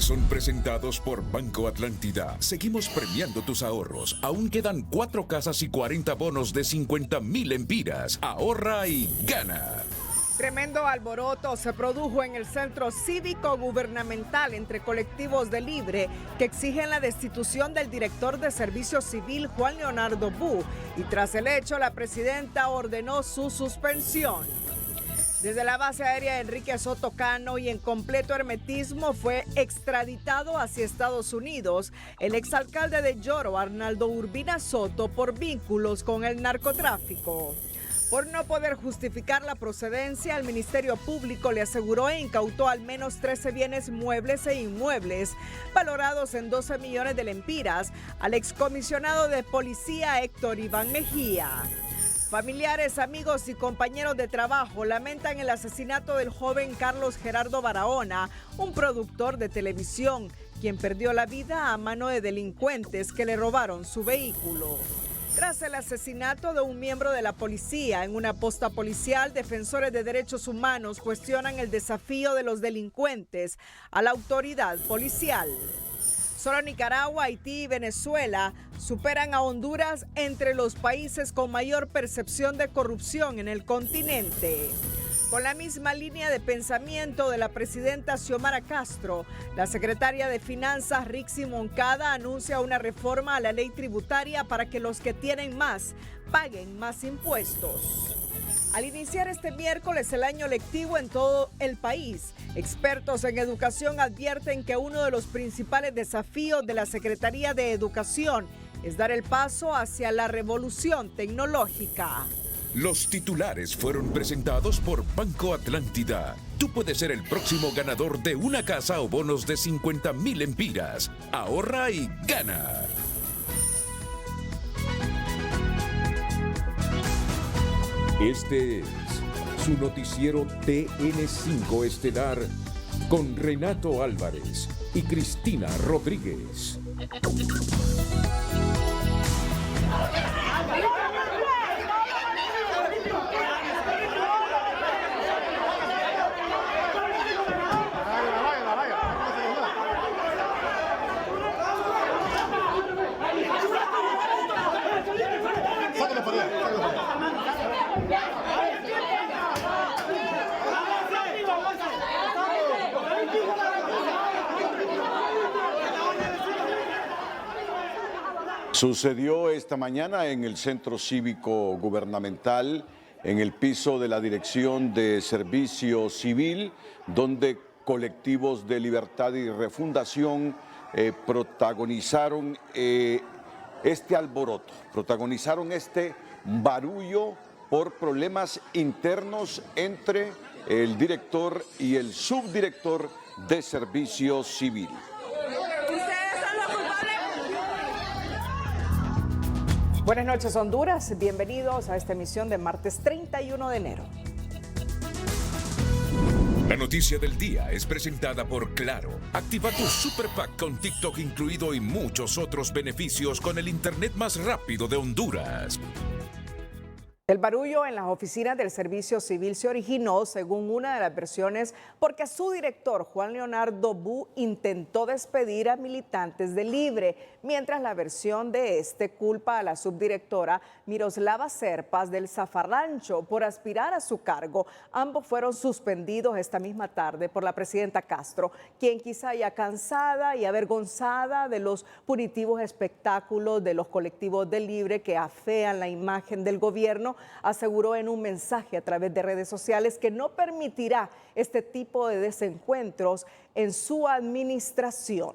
Son presentados por Banco Atlántida. Seguimos premiando tus ahorros. Aún quedan 4 casas y 40 bonos de 50,000 lempiras. Ahorra y gana. Tremendo alboroto se produjo en el centro cívico gubernamental entre colectivos de Libre que exigen la destitución del director de Servicio Civil, Juan Leonardo Bu, y tras el hecho la presidenta ordenó su suspensión. Desde la base aérea Enrique Soto Cano y en completo hermetismo fue extraditado hacia Estados Unidos el exalcalde de Yoro, Arnaldo Urbina Soto, por vínculos con el narcotráfico. Por no poder justificar la procedencia, el Ministerio Público le aseguró e incautó al menos 13 bienes muebles e inmuebles valorados en 12 millones de lempiras al excomisionado de policía Héctor Iván Mejía. Familiares, amigos y compañeros de trabajo lamentan el asesinato del joven Carlos Gerardo Barahona, un productor de televisión, quien perdió la vida a mano de delincuentes que le robaron su vehículo. Tras el asesinato de un miembro de la policía en una posta policial, defensores de derechos humanos cuestionan el desafío de los delincuentes a la autoridad policial. Solo Nicaragua, Haití y Venezuela superan a Honduras entre los países con mayor percepción de corrupción en el continente. Con la misma línea de pensamiento de la presidenta Xiomara Castro, la secretaria de Finanzas Rixi Moncada anuncia una reforma a la ley tributaria para que los que tienen más paguen más impuestos. Al iniciar este miércoles el año lectivo en todo el país, expertos en educación advierten que uno de los principales desafíos de la Secretaría de Educación es dar el paso hacia la revolución tecnológica. Los titulares fueron presentados por Banco Atlántida. Tú puedes ser el próximo ganador de una casa o bonos de 50,000 lempiras. Ahorra y gana. Este es su noticiero TN5 Estelar con Renato Álvarez y Cristina Rodríguez. Sucedió esta mañana en el Centro Cívico Gubernamental, en el piso de la Dirección de Servicio Civil, donde colectivos de libertad y refundación protagonizaron este alboroto, protagonizaron este barullo por problemas internos entre el director y el subdirector de Servicio Civil. Buenas noches, Honduras. Bienvenidos a esta emisión de martes 31 de enero. La noticia del día es presentada por Claro. Activa tu Super Pack con TikTok incluido y muchos otros beneficios con el internet más rápido de Honduras. El barullo en las oficinas del Servicio Civil se originó, según una de las versiones, porque su director, Juan Leonardo Bu, intentó despedir a militantes de Libre, mientras la versión de este culpa a la subdirectora Miroslava Serpas del Zafarrancho por aspirar a su cargo. Ambos fueron suspendidos esta misma tarde por la presidenta Castro, quien quizá ya cansada y avergonzada de los punitivos espectáculos de los colectivos de Libre que afean la imagen del gobierno, aseguró en un mensaje a través de redes sociales que no permitirá este tipo de desencuentros en su administración.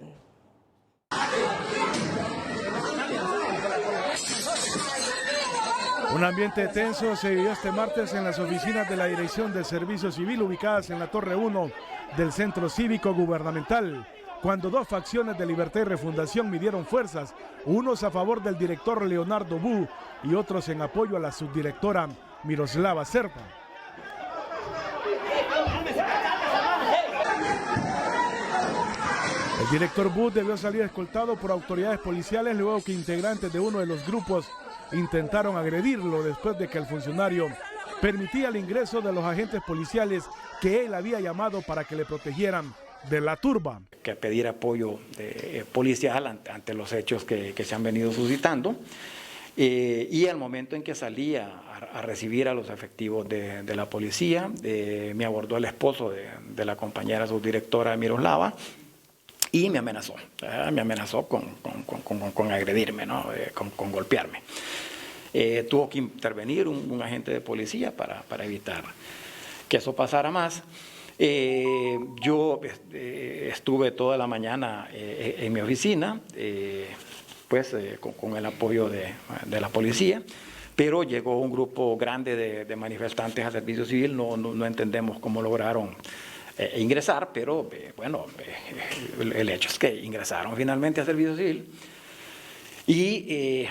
Un ambiente tenso se vivió este martes en las oficinas de la Dirección de Servicio Civil ubicadas en la Torre 1 del Centro Cívico Gubernamental, cuando dos facciones de Libertad y Refundación midieron fuerzas, unos a favor del director Leonardo Bu y otros en apoyo a la subdirectora Miroslava Serpa. El director Bu debió salir escoltado por autoridades policiales luego que integrantes de uno de los grupos intentaron agredirlo después de que el funcionario permitía el ingreso de los agentes policiales que él había llamado para que le protegieran de la turba. Que pedir apoyo policial ante los hechos que se han venido suscitando. Y al momento en que salía a recibir a los efectivos de la policía, me abordó el esposo de la compañera subdirectora Miroslava y me amenazó con agredirme, ¿no? con golpearme. Tuvo que intervenir un agente de policía para evitar que eso pasara más. Yo estuve toda la mañana en mi oficina, con el apoyo de la policía, pero llegó un grupo grande de manifestantes a servicio civil. No entendemos cómo lograron ingresar, pero el hecho es que ingresaron finalmente a servicio civil y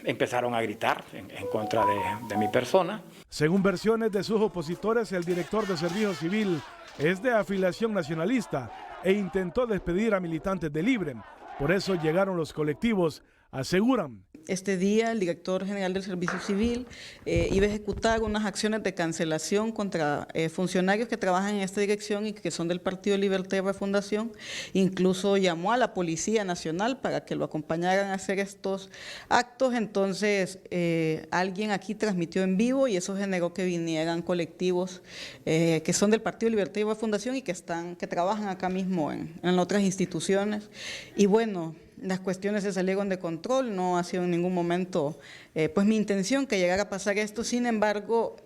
empezaron a gritar en contra de mi persona. Según versiones de sus opositores, el director de Servicio Civil es de afiliación nacionalista e intentó despedir a militantes de Libre. Por eso llegaron los colectivos, aseguran. Este día el director general del Servicio Civil iba a ejecutar unas acciones de cancelación contra funcionarios que trabajan en esta dirección y que son del Partido Libertad y Refundación. Incluso llamó a la Policía Nacional para que lo acompañaran a hacer estos actos. Entonces alguien aquí transmitió en vivo y eso generó que vinieran colectivos que son del Partido Libertad y Refundación y que trabajan acá mismo en otras instituciones. Y bueno, las cuestiones se salieron de control, no ha sido en ningún momento mi intención que llegara a pasar esto. Sin embargo,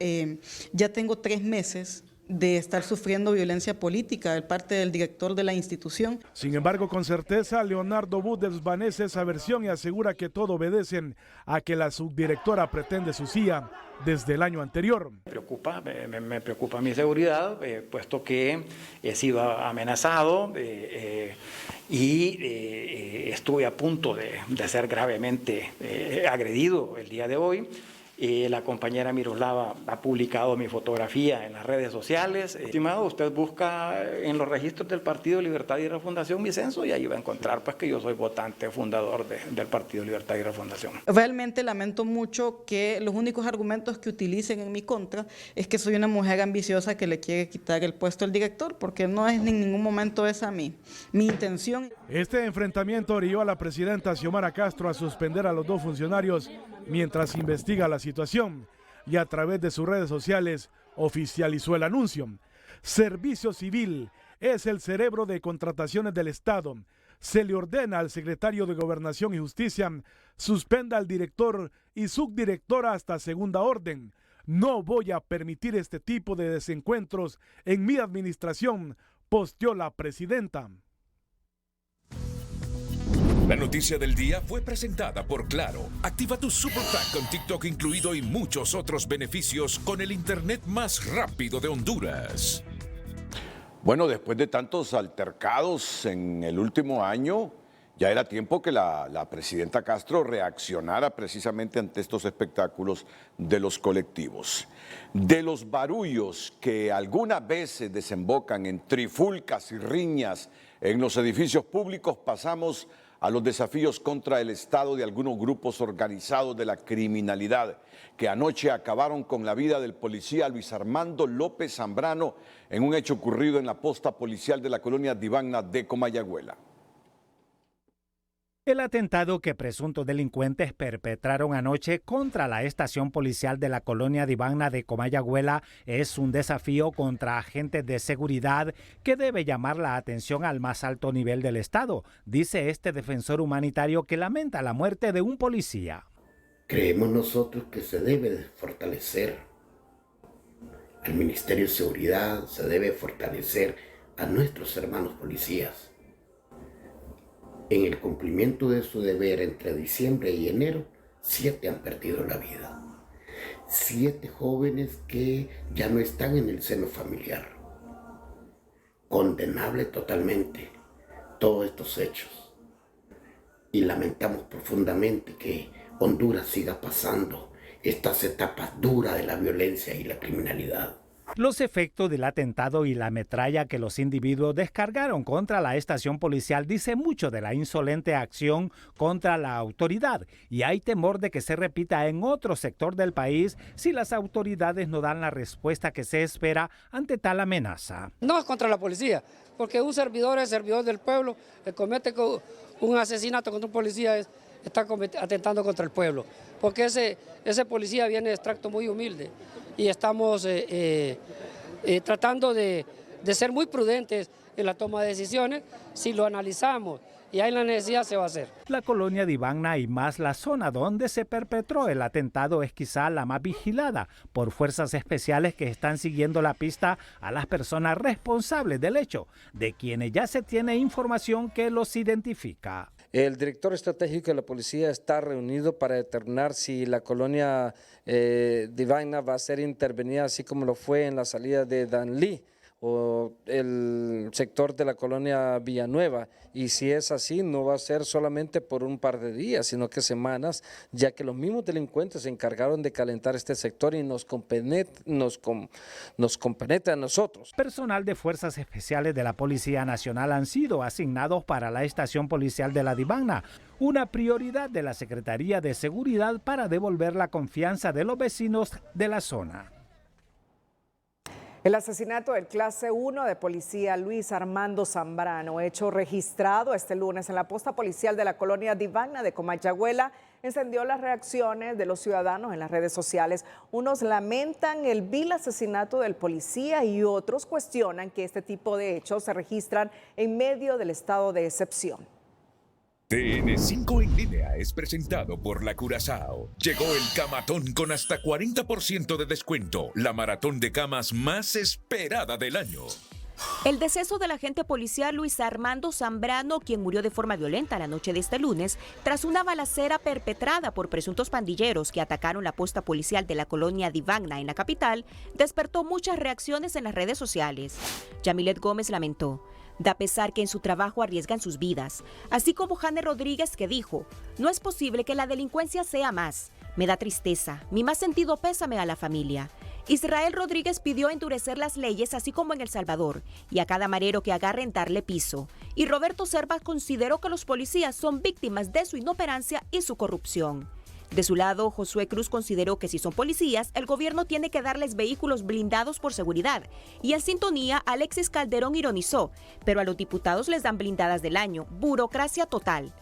ya tengo 3 meses de estar sufriendo violencia política de parte del director de la institución. Sin embargo, con certeza, Leonardo Bu desvanece esa versión y asegura que todo obedecen a que la subdirectora pretende su silla desde el año anterior. Me preocupa mi seguridad, puesto que he sido amenazado y estuve a punto de ser gravemente agredido el día de hoy. La compañera Miroslava ha publicado mi fotografía en las redes sociales. Estimado, usted busca en los registros del Partido Libertad y Refundación mi censo y ahí va a encontrar que yo soy votante fundador del Partido Libertad y Refundación. Realmente lamento mucho que los únicos argumentos que utilicen en mi contra es que soy una mujer ambiciosa que le quiere quitar el puesto al director, porque no es en ningún momento esa mi intención. Este enfrentamiento orilló a la presidenta Xiomara Castro a suspender a los 2 funcionarios mientras investiga la situación y a través de sus redes sociales oficializó el anuncio. Servicio Civil es el cerebro de contrataciones del Estado. Se le ordena al secretario de Gobernación y Justicia suspenda al director y subdirectora hasta segunda orden. No voy a permitir este tipo de desencuentros en mi administración, posteó la presidenta. La noticia del día fue presentada por Claro. Activa tu Super Pack con TikTok incluido y muchos otros beneficios con el internet más rápido de Honduras. Bueno, después de tantos altercados en el último año, ya era tiempo que la presidenta Castro reaccionara precisamente ante estos espectáculos de los colectivos. De los barullos que algunas veces desembocan en trifulcas y riñas en los edificios públicos, pasamos a los desafíos contra el Estado de algunos grupos organizados de la criminalidad que anoche acabaron con la vida del policía Luis Armando López Zambrano en un hecho ocurrido en la posta policial de la colonia Divagna de Comayagüela. El atentado que presuntos delincuentes perpetraron anoche contra la estación policial de la colonia Divagna de Comayagüela es un desafío contra agentes de seguridad que debe llamar la atención al más alto nivel del Estado, dice este defensor humanitario que lamenta la muerte de un policía. Creemos nosotros que se debe de fortalecer al Ministerio de Seguridad, se debe fortalecer a nuestros hermanos policías. En el cumplimiento de su deber entre diciembre y enero, 7 han perdido la vida. 7 jóvenes que ya no están en el seno familiar. Condenable totalmente todos estos hechos. Y lamentamos profundamente que Honduras siga pasando estas etapas duras de la violencia y la criminalidad. Los efectos del atentado y la metralla que los individuos descargaron contra la estación policial dice mucho de la insolente acción contra la autoridad y hay temor de que se repita en otro sector del país si las autoridades no dan la respuesta que se espera ante tal amenaza. No es contra la policía, porque un servidor es servidor del pueblo, que comete un asesinato contra un policía está atentando contra el pueblo, porque ese policía viene de extracto muy humilde y estamos tratando de ser muy prudentes en la toma de decisiones. Si lo analizamos y hay la necesidad, se va a hacer. La colonia Divagna y más la zona donde se perpetró el atentado es quizá la más vigilada por fuerzas especiales que están siguiendo la pista a las personas responsables del hecho, de quienes ya se tiene información que los identifica. El director estratégico de la policía está reunido para determinar si la colonia Divagna va a ser intervenida así como lo fue en la salida de Danlí o el sector de la colonia Villanueva, y si es así no va a ser solamente por un par de días sino que semanas, ya que los mismos delincuentes se encargaron de calentar este sector y nos compenetra a nosotros. Personal de fuerzas especiales de la Policía Nacional han sido asignados para la estación policial de la Divagna, una prioridad de la Secretaría de Seguridad para devolver la confianza de los vecinos de la zona. El asesinato del clase 1 de policía Luis Armando Zambrano, hecho registrado este lunes en la posta policial de la colonia Divagna de Comayagüela, encendió las reacciones de los ciudadanos en las redes sociales. Unos lamentan el vil asesinato del policía y otros cuestionan que este tipo de hechos se registran en medio del estado de excepción. TN5 en línea es presentado por La Curazao. Llegó el camatón con hasta 40% de descuento, la maratón de camas más esperada del año. El deceso del agente policial Luis Armando Zambrano, quien murió de forma violenta la noche de este lunes, tras una balacera perpetrada por presuntos pandilleros que atacaron la posta policial de la colonia Divagna en la capital, despertó muchas reacciones en las redes sociales. Yamilet Gómez lamentó: da pesar que en su trabajo arriesgan sus vidas, así como Jane Rodríguez, que dijo: no es posible que la delincuencia sea más. Me da tristeza, mi más sentido pésame a la familia. Israel Rodríguez pidió endurecer las leyes, así como en El Salvador, y a cada marero que agarren darle piso. Y Roberto Serva consideró que los policías son víctimas de su inoperancia y su corrupción. De su lado, Josué Cruz consideró que si son policías, el gobierno tiene que darles vehículos blindados por seguridad. Y en sintonía, Alexis Calderón ironizó: pero a los diputados les dan blindadas del año, burocracia total.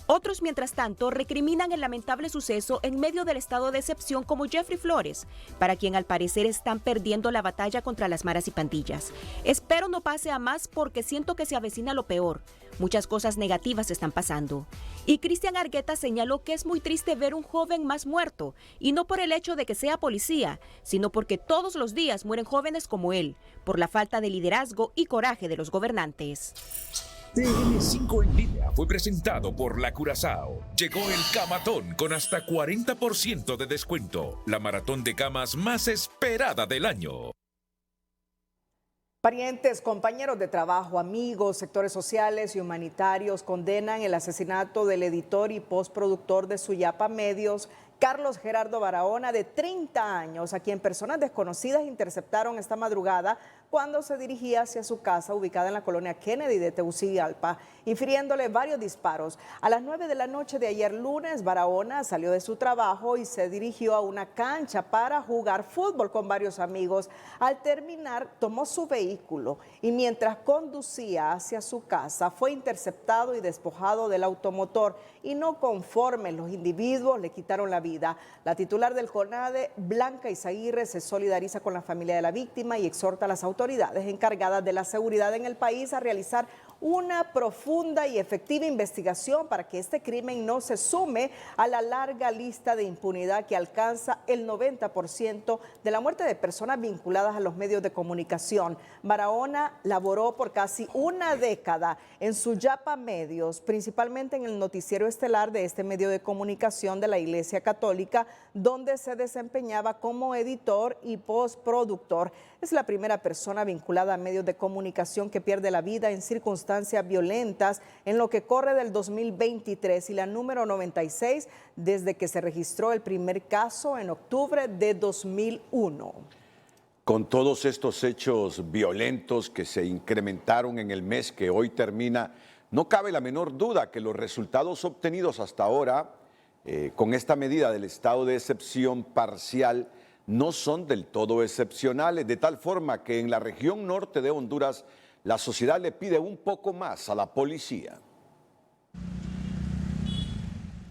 Otros, mientras tanto, recriminan el lamentable suceso en medio del estado de excepción, como Jeffrey Flores, para quien al parecer están perdiendo la batalla contra las maras y pandillas. Espero no pase a más porque siento que se avecina lo peor. Muchas cosas negativas están pasando. Y Cristian Argueta señaló que es muy triste ver un joven más muerto, y no por el hecho de que sea policía, sino porque todos los días mueren jóvenes como él, por la falta de liderazgo y coraje de los gobernantes. TN5 en línea fue presentado por La Curazao. Llegó el camatón con hasta 40% de descuento, la maratón de camas más esperada del año. Parientes, compañeros de trabajo, amigos, sectores sociales y humanitarios condenan el asesinato del editor y postproductor de Suyapa Medios, Carlos Gerardo Barahona, de 30 años, a quien personas desconocidas interceptaron esta madrugada cuando se dirigía hacia su casa ubicada en la colonia Kennedy de Tegucigalpa, infiriéndole varios disparos. A las 9 de la noche de ayer lunes, Barahona salió de su trabajo y se dirigió a una cancha para jugar fútbol con varios amigos. Al terminar, tomó su vehículo y mientras conducía hacia su casa, fue interceptado y despojado del automotor, y no conformes, los individuos le quitaron la vida. La titular del CONADE, Blanca Izaguirre, se solidariza con la familia de la víctima y exhorta a las autoridades encargadas de la seguridad en el país a realizar una profunda y efectiva investigación para que este crimen no se sume a la larga lista de impunidad que alcanza el 90% de la muerte de personas vinculadas a los medios de comunicación. Barahona laboró por casi una década en Suyapa Medios, principalmente en el noticiero estelar de este medio de comunicación de la Iglesia Católica, donde se desempeñaba como editor y postproductor. Es la primera persona vinculada a medios de comunicación que pierde la vida en circunstancias violentas en lo que corre del 2023 y la número 96 desde que se registró el primer caso en octubre de 2001. Con todos estos hechos violentos que se incrementaron en el mes que hoy termina, no cabe la menor duda que los resultados obtenidos hasta ahora con esta medida del estado de excepción parcial no son del todo excepcionales, de tal forma que en la región norte de Honduras la sociedad le pide un poco más a la policía.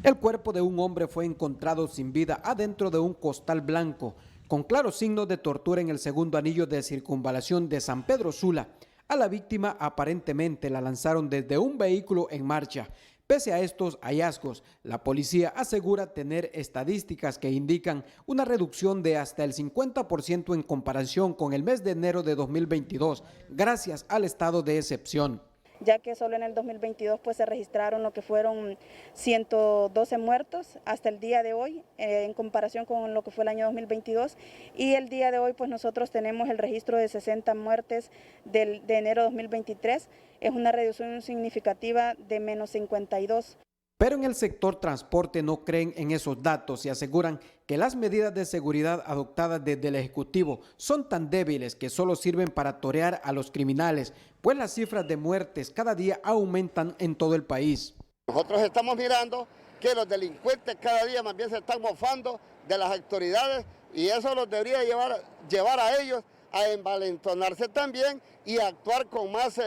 El cuerpo de un hombre fue encontrado sin vida adentro de un costal blanco, con claros signos de tortura en el segundo anillo de circunvalación de San Pedro Sula. A la víctima aparentemente la lanzaron desde un vehículo en marcha. Pese a estos hallazgos, la policía asegura tener estadísticas que indican una reducción de hasta el 50% en comparación con el mes de enero de 2022, gracias al estado de excepción. Ya que solo en el 2022 pues se registraron lo que fueron 112 muertos hasta el día de hoy en comparación con lo que fue el año 2022, y el día de hoy pues nosotros tenemos el registro de 60 muertes de enero 2023, es una reducción significativa de menos 52. Pero en el sector transporte no creen en esos datos y aseguran que las medidas de seguridad adoptadas desde el Ejecutivo son tan débiles que solo sirven para torear a los criminales, pues las cifras de muertes cada día aumentan en todo el país. Nosotros estamos mirando que los delincuentes cada día más bien se están mofando de las autoridades, y eso los debería llevar a ellos a envalentonarse también y a actuar con más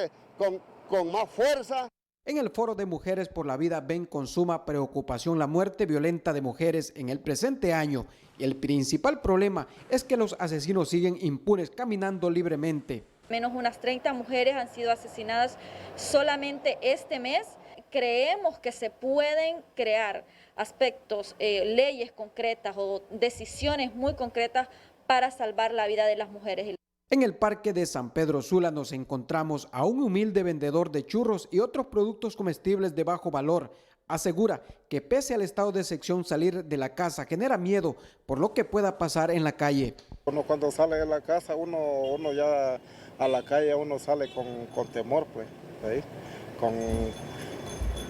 fuerza. En el Foro de Mujeres por la Vida ven con suma preocupación la muerte violenta de mujeres en el presente año, y el principal problema es que los asesinos siguen impunes caminando libremente. Menos unas 30 mujeres han sido asesinadas solamente este mes. Creemos que se pueden crear aspectos, leyes concretas o decisiones muy concretas para salvar la vida de las mujeres. En el parque de San Pedro Sula nos encontramos a un humilde vendedor de churros y otros productos comestibles de bajo valor. Asegura que pese al estado de excepción, salir de la casa genera miedo por lo que pueda pasar en la calle. Cuando sale de la casa, uno ya a la calle uno sale con temor, pues, ¿sí?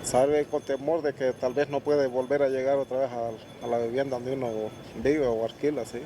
Sale con temor de que tal vez no puede volver a llegar otra vez a la vivienda donde uno vive o alquila, ¿sí?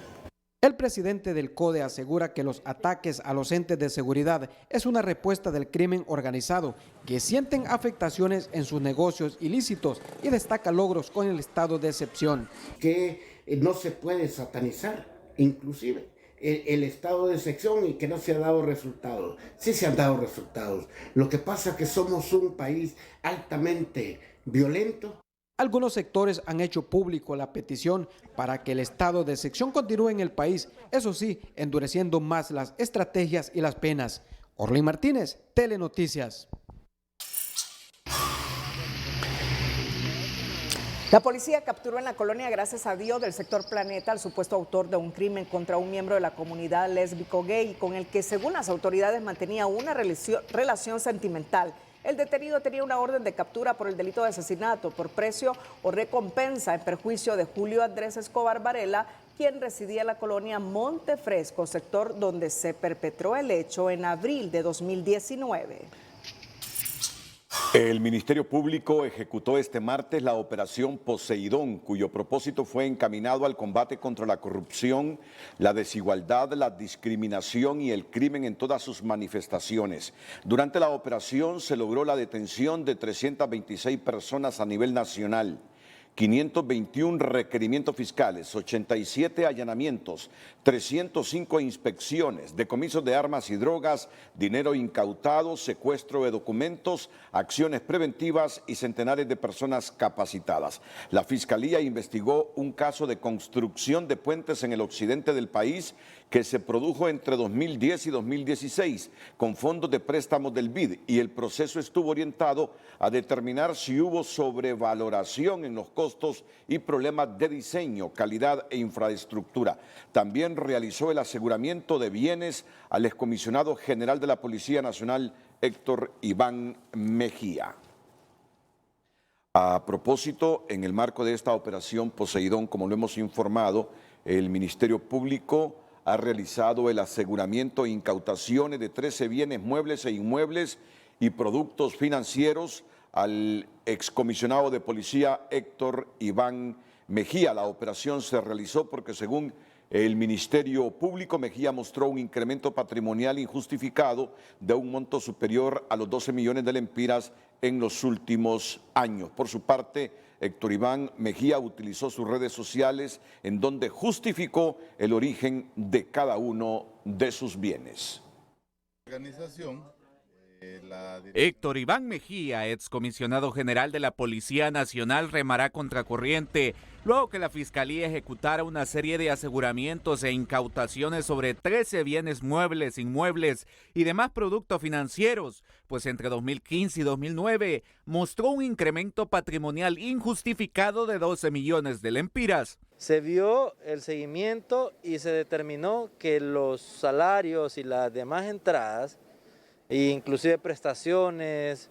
El presidente del CODE asegura que los ataques a los entes de seguridad es una respuesta del crimen organizado, que sienten afectaciones en sus negocios ilícitos, y destaca logros con el estado de excepción. Que no se puede satanizar, inclusive el estado de excepción, y que no se han dado resultados. Sí se han dado resultados. Lo que pasa es que somos un país altamente violento. Algunos sectores han hecho público la petición para que el estado de excepción continúe en el país, eso sí, endureciendo más las estrategias y las penas. Orlín Martínez, Telenoticias. La policía capturó en la colonia Gracias a Dios del sector Planeta al supuesto autor de un crimen contra un miembro de la comunidad lésbico-gay, con el que, según las autoridades, mantenía una relación sentimental. El detenido tenía una orden de captura por el delito de asesinato por precio o recompensa en perjuicio de Julio Andrés Escobar Varela, quien residía en la colonia Montefresco, sector donde se perpetró el hecho en abril de 2019. El Ministerio Público ejecutó este martes la operación Poseidón, cuyo propósito fue encaminado al combate contra la corrupción, la desigualdad, la discriminación y el crimen en todas sus manifestaciones. Durante la operación se logró la detención de 326 personas a nivel nacional, 521 requerimientos fiscales, 87 allanamientos, 305 inspecciones, decomisos de armas y drogas, dinero incautado, secuestro de documentos, acciones preventivas y centenares de personas capacitadas. La Fiscalía investigó un caso de construcción de puentes en el occidente del país que se produjo entre 2010 y 2016 con fondos de préstamos del BID, y el proceso estuvo orientado a determinar si hubo sobrevaloración en los costos y problemas de diseño, calidad e infraestructura. También realizó el aseguramiento de bienes al excomisionado general de la Policía Nacional, Héctor Iván Mejía. A propósito, en el marco de esta operación Poseidón, como lo hemos informado, el Ministerio Público ha realizado el aseguramiento e incautaciones de 13 bienes muebles e inmuebles y productos financieros al excomisionado de policía Héctor Iván Mejía. La operación se realizó porque, según el Ministerio Público, Mejía mostró un incremento patrimonial injustificado de un monto superior a los 12 millones de lempiras en los últimos años. Por su parte, Héctor Iván Mejía utilizó sus redes sociales en donde justificó el origen de cada uno de sus bienes. Héctor Iván Mejía, excomisionado general de la Policía Nacional, remará contracorriente luego que la Fiscalía ejecutara una serie de aseguramientos e incautaciones sobre 13 bienes muebles, inmuebles y demás productos financieros, pues entre 2015 y 2009 mostró un incremento patrimonial injustificado de 12 millones de lempiras. Se vio el seguimiento y se determinó que los salarios y las demás entradas, e inclusive prestaciones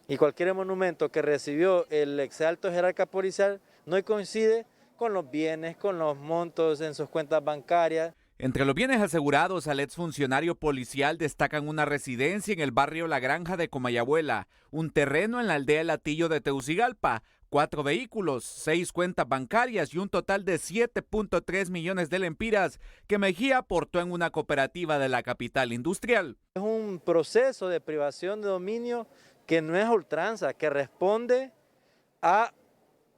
y cualquier monumento que recibió el exalto jerarca policial no coincide con los bienes, con los montos en sus cuentas bancarias. Entre los bienes asegurados al exfuncionario policial destacan una residencia en el barrio La Granja de Comayagüela, un terreno en la aldea Latillo de Tegucigalpa, 4 vehículos, 6 cuentas bancarias y un total de 7.3 millones de lempiras que Mejía aportó en una cooperativa de la capital industrial. Es un proceso de privación de dominio que no es a ultranza, que responde a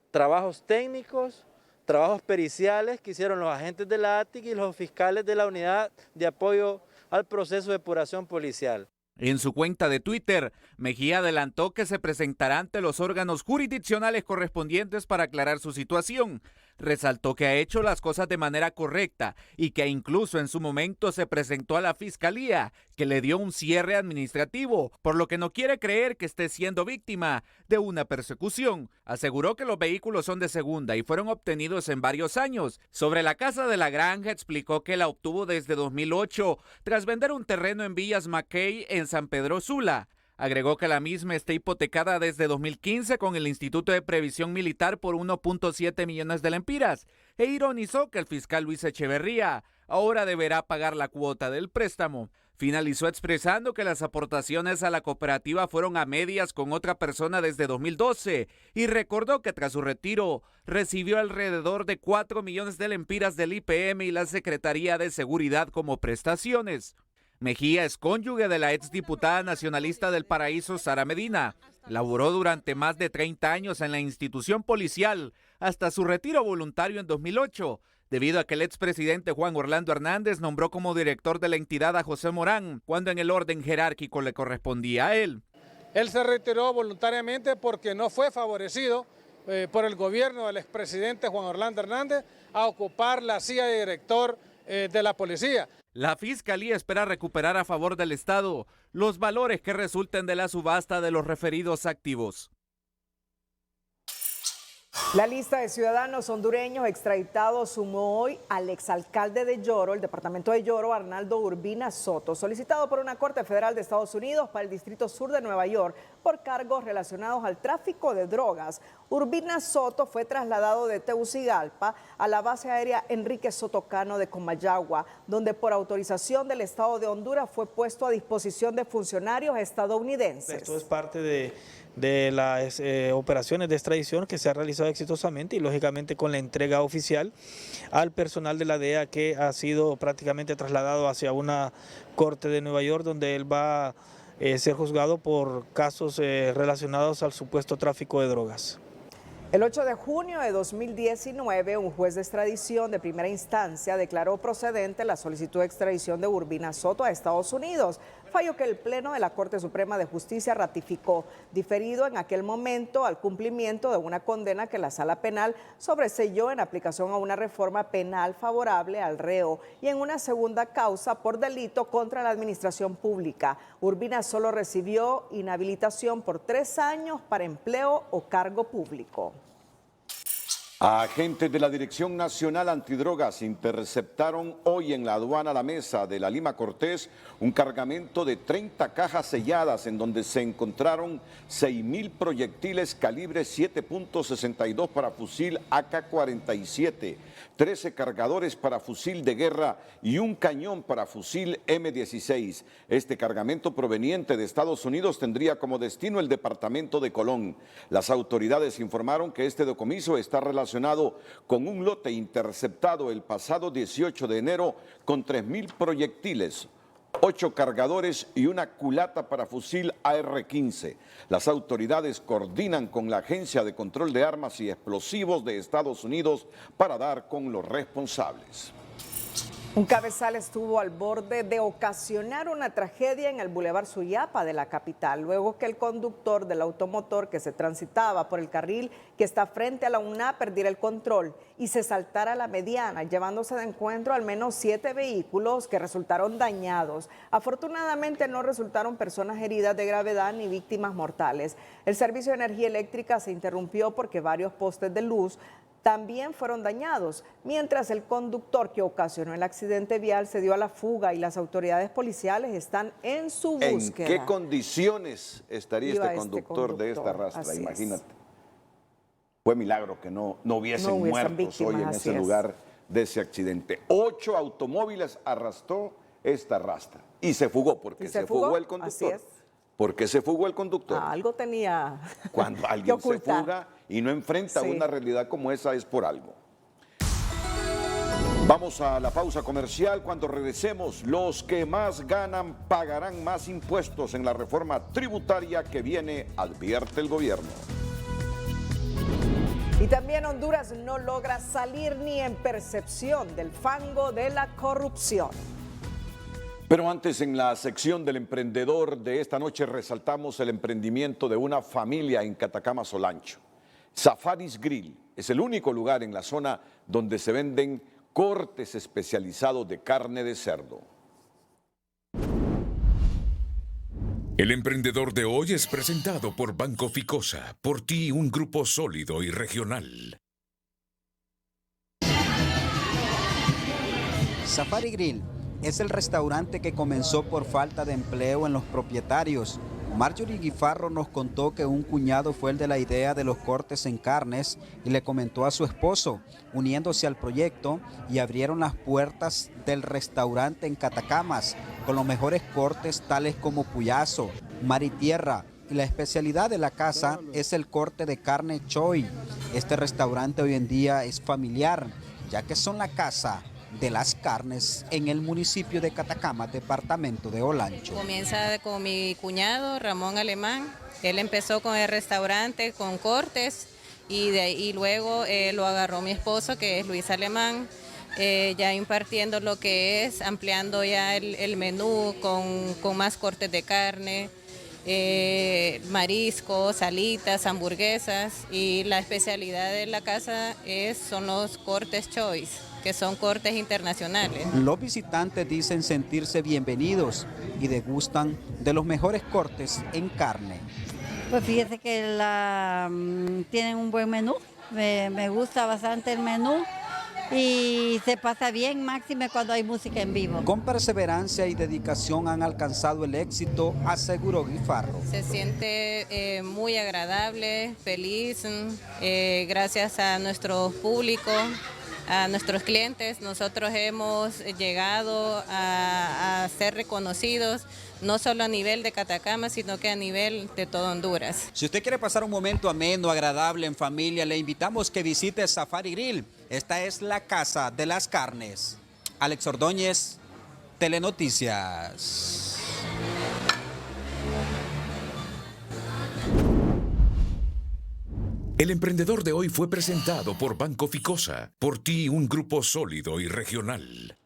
trabajos técnicos, trabajos periciales que hicieron los agentes de la ATIC y los fiscales de la Unidad de Apoyo al Proceso de Depuración Policial. En su cuenta de Twitter, Mejía adelantó que se presentará ante los órganos jurisdiccionales correspondientes para aclarar su situación. Resaltó que ha hecho las cosas de manera correcta y que incluso en su momento se presentó a la Fiscalía, que le dio un cierre administrativo, por lo que no quiere creer que esté siendo víctima de una persecución. Aseguró que los vehículos son de segunda y fueron obtenidos en varios años. Sobre la casa de la granja, explicó que la obtuvo desde 2008 tras vender un terreno en Villas Mackay en San Pedro Sula. Agregó que la misma está hipotecada desde 2015 con el Instituto de Previsión Militar por 1.7 millones de lempiras e ironizó que el fiscal Luis Echeverría ahora deberá pagar la cuota del préstamo. Finalizó expresando que las aportaciones a la cooperativa fueron a medias con otra persona desde 2012 y recordó que tras su retiro recibió alrededor de 4 millones de lempiras del IPM y la Secretaría de Seguridad como prestaciones. Mejía es cónyuge de la exdiputada nacionalista del Paraíso, Sara Medina. Laboró durante más de 30 años en la institución policial hasta su retiro voluntario en 2008, debido a que el expresidente Juan Orlando Hernández nombró como director de la entidad a José Morán, cuando en el orden jerárquico le correspondía a él. Él se retiró voluntariamente porque no fue favorecido por el gobierno del expresidente Juan Orlando Hernández a ocupar la silla de director de la policía. La Fiscalía espera recuperar a favor del Estado los valores que resulten de la subasta de los referidos activos. La lista de ciudadanos hondureños extraditados sumó hoy al exalcalde de Yoro, el departamento de Yoro, Arnaldo Urbina Soto, solicitado por una corte federal de Estados Unidos para el Distrito Sur de Nueva York por cargos relacionados al tráfico de drogas. Urbina Soto fue trasladado de Tegucigalpa a la base aérea Enrique Soto Cano de Comayagua, donde por autorización del Estado de Honduras fue puesto a disposición de funcionarios estadounidenses. Esto es parte de las operaciones de extradición que se ha realizado exitosamente y lógicamente con la entrega oficial al personal de la DEA que ha sido prácticamente trasladado hacia una corte de Nueva York donde él va a ser juzgado por casos relacionados al supuesto tráfico de drogas. El 8 de junio de 2019, un juez de extradición de primera instancia declaró procedente la solicitud de extradición de Urbina Soto a Estados Unidos, fallo que el Pleno de la Corte Suprema de Justicia ratificó, diferido en aquel momento al cumplimiento de una condena que la Sala Penal sobreseyó en aplicación a una reforma penal favorable al reo y en una segunda causa por delito contra la administración pública. Urbina solo recibió inhabilitación por 3 años para empleo o cargo público. Agentes de la Dirección Nacional Antidrogas interceptaron hoy en la aduana La Mesa de la Lima Cortés un cargamento de 30 cajas selladas en donde se encontraron 6.000 proyectiles calibre 7.62 para fusil AK-47, 13 cargadores para fusil de guerra y un cañón para fusil M16. Este cargamento proveniente de Estados Unidos tendría como destino el departamento de Colón. Las autoridades informaron que este decomiso está relacionado relacionado con un lote interceptado el pasado 18 de enero con 3.000 proyectiles, 8 cargadores y una culata para fusil AR-15. Las autoridades coordinan con la Agencia de Control de Armas y Explosivos de Estados Unidos para dar con los responsables. Un cabezal estuvo al borde de ocasionar una tragedia en el Boulevard Suyapa de la capital, luego que el conductor del automotor que se transitaba por el carril que está frente a la UNA perdiera el control y se saltara a la mediana, llevándose de encuentro al menos 7 vehículos que resultaron dañados. Afortunadamente no resultaron personas heridas de gravedad ni víctimas mortales. El servicio de energía eléctrica se interrumpió porque varios postes de luz también fueron dañados, mientras el conductor que ocasionó el accidente vial se dio a la fuga y las autoridades policiales están en su búsqueda. ¿En qué condiciones estaría este conductor de esta rastra? Imagínate. Fue milagro que no hubiesen muertos víctimas, hoy en ese lugar de ese accidente. 8 automóviles arrastró esta rastra y se fugó porque se fugó el conductor. Así es. ¿Por qué se fugó el conductor? Algo tenía. Cuando alguien se fuga y no enfrenta una realidad como esa es por algo. Vamos a la pausa comercial. Cuando regresemos, los que más ganan pagarán más impuestos en la reforma tributaria que viene, advierte el gobierno. Y también Honduras no logra salir ni en percepción del fango de la corrupción. Pero antes, en la sección del emprendedor de esta noche, resaltamos el emprendimiento de una familia en Catacama, Solancho. Safaris Grill es el único lugar en la zona donde se venden cortes especializados de carne de cerdo. El emprendedor de hoy es presentado por Banco Ficosa, por ti un grupo sólido y regional. Safari Grill es el restaurante que comenzó por falta de empleo en los propietarios. Marjorie Guifarro nos contó que un cuñado fue el de la idea de los cortes en carnes y le comentó a su esposo, uniéndose al proyecto, y abrieron las puertas del restaurante en Catacamas con los mejores cortes tales como puyazo, mar y tierra. Y la especialidad de la casa es el corte de carne choy. Este restaurante hoy en día es familiar, ya que son la casa de las carnes en el municipio de Catacamas, departamento de Olancho. Comienza con mi cuñado Ramón Alemán. Él empezó con el restaurante con cortes y luego lo agarró mi esposo, que es Luis Alemán, ya impartiendo lo que es, ampliando ya el menú con más cortes de carne, mariscos, salitas, hamburguesas, y la especialidad de la casa son los cortes choice, que son cortes internacionales. Los visitantes dicen sentirse bienvenidos y degustan de los mejores cortes en carne. Pues fíjese que tienen un buen menú, me gusta bastante el menú y se pasa bien, máxime cuando hay música en vivo. Con perseverancia y dedicación han alcanzado el éxito, aseguró Guifarro. Se siente muy agradable, feliz, gracias a nuestro público, a nuestros clientes. Nosotros hemos llegado a ser reconocidos no solo a nivel de Catacama, sino que a nivel de todo Honduras. Si usted quiere pasar un momento ameno, agradable en familia, le invitamos que visite Safari Grill. Esta es la casa de las carnes. Alex Ordóñez, Telenoticias. El emprendedor de hoy fue presentado por Banco Ficosa, por ti un grupo sólido y regional.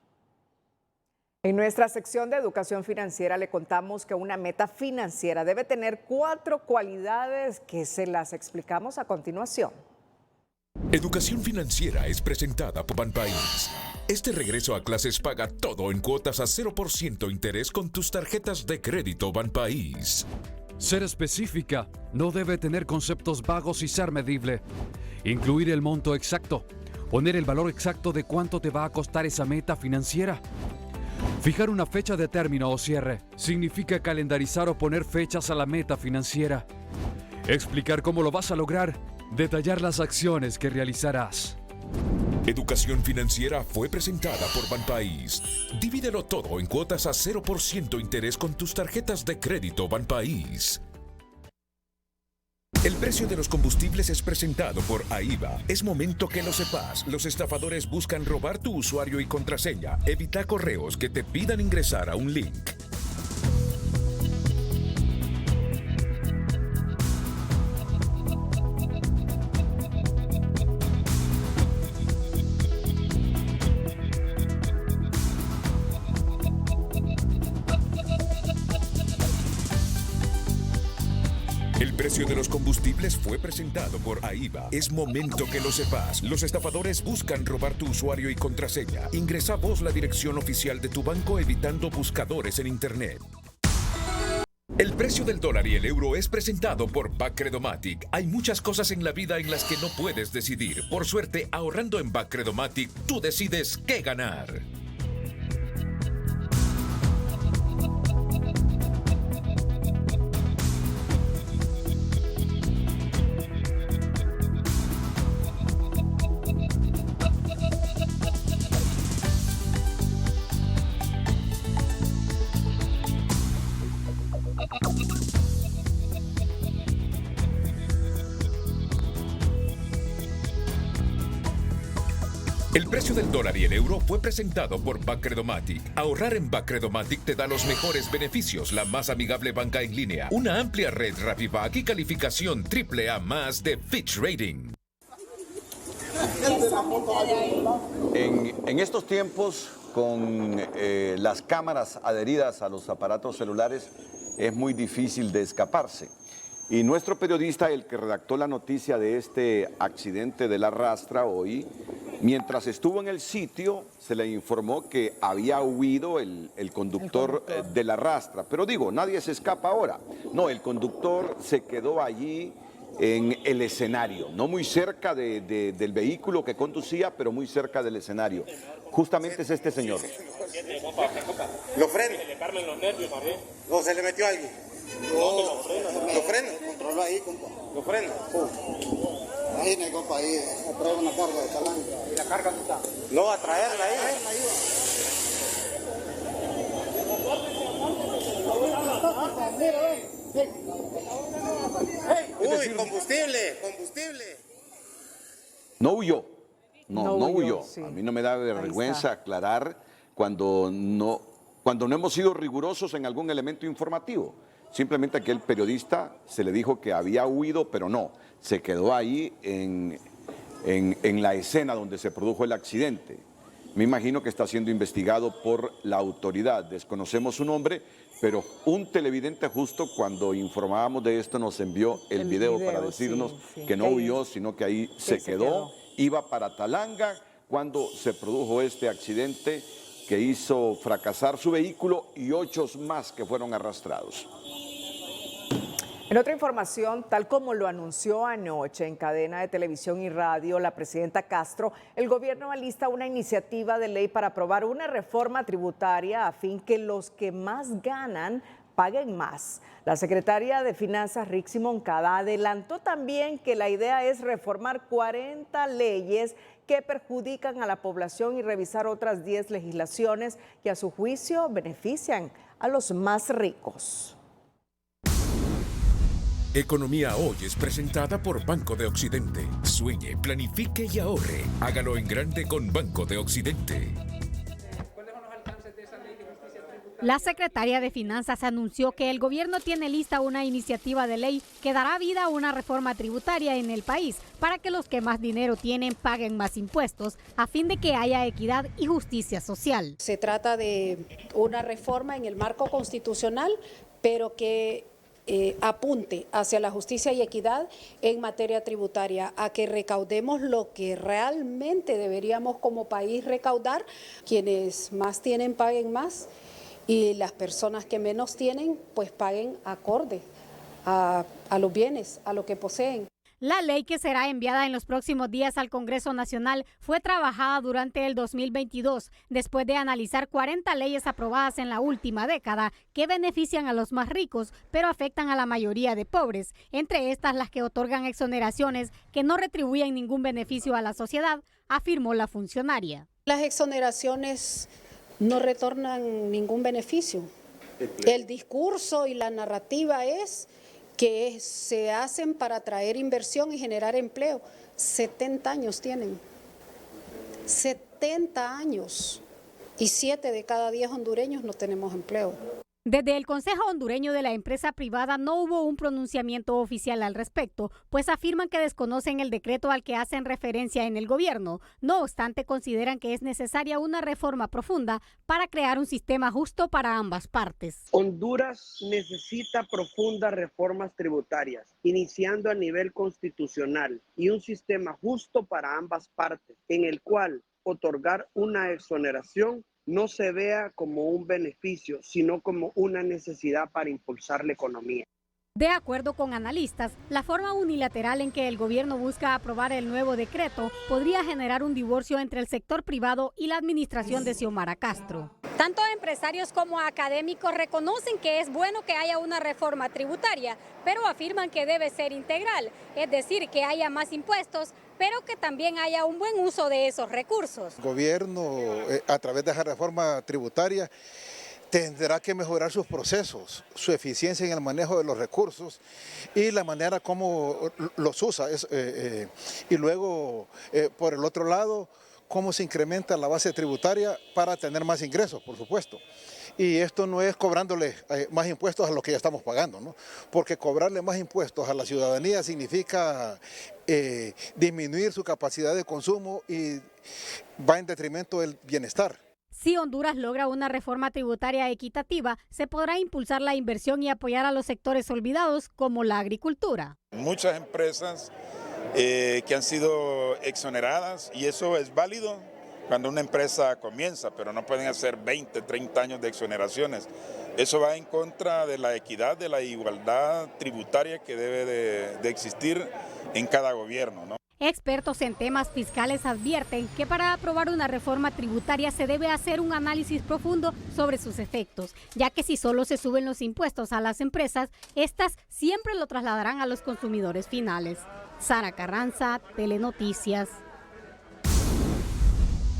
En nuestra sección de educación financiera le contamos que una meta financiera debe tener 4 cualidades que se las explicamos a continuación. Educación financiera es presentada por Banpaís. Este regreso a clases paga todo en cuotas a 0% interés con tus tarjetas de crédito Banpaís. Ser específica, no debe tener conceptos vagos y ser medible. Incluir el monto exacto, poner el valor exacto de cuánto te va a costar esa meta financiera. Fijar una fecha de término o cierre significa calendarizar o poner fechas a la meta financiera. Explicar cómo lo vas a lograr, detallar las acciones que realizarás. Educación financiera fue presentada por Banpaís. Divídelo todo en cuotas a 0% interés con tus tarjetas de crédito Banpaís. El precio de los combustibles es presentado por AIBA. Es momento que lo sepas. Los estafadores buscan robar tu usuario y contraseña. Evita correos que te pidan ingresar a un link. El precio de los combustibles fue presentado por AIBA. Es momento que lo sepas. Los estafadores buscan robar tu usuario y contraseña. Ingresa vos la dirección oficial de tu banco evitando buscadores en Internet. El precio del dólar y el euro es presentado por Bacredomatic. Hay muchas cosas en la vida en las que no puedes decidir. Por suerte, ahorrando en Bacredomatic, tú decides qué ganar. El precio del dólar y el euro fue presentado por Bacredomatic. Ahorrar en Bacredomatic te da los mejores beneficios, la más amigable banca en línea, una amplia red Rapibac y calificación AAA+ de Fitch Rating. En estos tiempos, con las cámaras adheridas a los aparatos celulares, es muy difícil de escaparse. Y nuestro periodista, el que redactó la noticia de este accidente de la Rastra hoy, mientras estuvo en el sitio, se le informó que había huido el conductor de la Rastra. Pero digo, nadie se escapa ahora. No, el conductor se quedó allí en el escenario, no muy cerca del vehículo que conducía, pero muy cerca del escenario. Justamente es este señor. ¿Lo frena? ¿O se le metió alguien? ¿Lo frena? Controló ahí, compa. ¿Lo frena? Ahí, compa, ahí, a traer una carga de talán. ¿Y la carga no está? No, a traerla ahí. Uy, combustible. No huyó. No huyó. Sí. A mí no me da vergüenza aclarar cuando no hemos sido rigurosos en algún elemento informativo. Simplemente aquel periodista se le dijo que había huido, pero no. Se quedó ahí en la escena donde se produjo el accidente. Me imagino que está siendo investigado por la autoridad. Desconocemos su nombre, pero un televidente justo cuando informábamos de esto nos envió el video para decirnos que no huyó, sino que ahí se quedó. Iba para Talanga cuando se produjo este accidente que hizo fracasar su vehículo y 8 más que fueron arrastrados. En otra información, tal como lo anunció anoche en cadena de televisión y radio la presidenta Castro, el gobierno alista una iniciativa de ley para aprobar una reforma tributaria a fin que los que más ganan paguen más. La secretaria de Finanzas, Rixi Moncada, adelantó también que la idea es reformar 40 leyes que perjudican a la población y revisar otras 10 legislaciones que a su juicio benefician a los más ricos. Economía Hoy es presentada por Banco de Occidente. Sueñe, planifique y ahorre. Hágalo en grande con Banco de Occidente. La secretaria de Finanzas anunció que el gobierno tiene lista una iniciativa de ley que dará vida a una reforma tributaria en el país para que los que más dinero tienen paguen más impuestos a fin de que haya equidad y justicia social. Se trata de una reforma en el marco constitucional, pero que apunte hacia la justicia y equidad en materia tributaria, a que recaudemos lo que realmente deberíamos como país recaudar. Quienes más tienen paguen más y las personas que menos tienen pues paguen acorde a los bienes, a lo que poseen. La ley, que será enviada en los próximos días al Congreso Nacional, fue trabajada durante el 2022, después de analizar 40 leyes aprobadas en la última década que benefician a los más ricos, pero afectan a la mayoría de pobres, entre estas las que otorgan exoneraciones que no retribuyen ningún beneficio a la sociedad, afirmó la funcionaria. Las exoneraciones no retornan ningún beneficio. El discurso y la narrativa es que se hacen para atraer inversión y generar empleo. 70 años tienen. 70 años. Y 7 de cada 10 hondureños no tenemos empleo. Desde el Consejo Hondureño de la Empresa Privada no hubo un pronunciamiento oficial al respecto, pues afirman que desconocen el decreto al que hacen referencia en el gobierno. No obstante, consideran que es necesaria una reforma profunda para crear un sistema justo para ambas partes. Honduras necesita profundas reformas tributarias, iniciando a nivel constitucional y un sistema justo para ambas partes, en el cual otorgar una exoneración no se vea como un beneficio, sino como una necesidad para impulsar la economía. De acuerdo con analistas, la forma unilateral en que el gobierno busca aprobar el nuevo decreto podría generar un divorcio entre el sector privado y la administración de Xiomara Castro. Tanto empresarios como académicos reconocen que es bueno que haya una reforma tributaria, pero afirman que debe ser integral, es decir, que haya más impuestos, pero que también haya un buen uso de esos recursos. El gobierno, a través de esa reforma tributaria, tendrá que mejorar sus procesos, su eficiencia en el manejo de los recursos y la manera como los usa. Y luego, por el otro lado, cómo se incrementa la base tributaria para tener más ingresos, por supuesto. Y esto no es cobrándole más impuestos a los que ya estamos pagando, ¿no? Porque cobrarle más impuestos a la ciudadanía significa disminuir su capacidad de consumo y va en detrimento del bienestar. Si Honduras logra una reforma tributaria equitativa, se podrá impulsar la inversión y apoyar a los sectores olvidados como la agricultura. Muchas empresas que han sido exoneradas y eso es válido cuando una empresa comienza, pero no pueden hacer 20, 30 años de exoneraciones. Eso va en contra de la equidad, de la igualdad tributaria que debe de existir en cada gobierno, ¿no? Expertos en temas fiscales advierten que para aprobar una reforma tributaria se debe hacer un análisis profundo sobre sus efectos, ya que si solo se suben los impuestos a las empresas, estas siempre lo trasladarán a los consumidores finales. Sara Carranza, Telenoticias.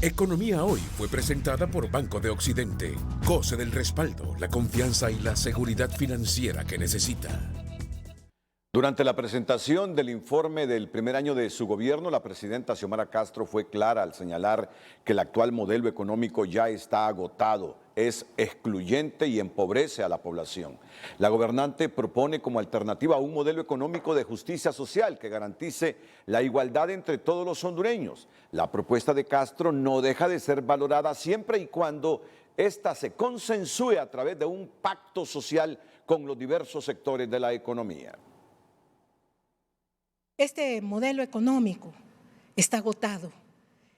Economía Hoy fue presentada por Banco de Occidente. Goce del respaldo, la confianza y la seguridad financiera que necesita. Durante la presentación del informe del primer año de su gobierno, la presidenta Xiomara Castro fue clara al señalar que el actual modelo económico ya está agotado, es excluyente y empobrece a la población. La gobernante propone como alternativa un modelo económico de justicia social que garantice la igualdad entre todos los hondureños. La propuesta de Castro no deja de ser valorada siempre y cuando ésta se consensúe a través de un pacto social con los diversos sectores de la economía. Este modelo económico está agotado,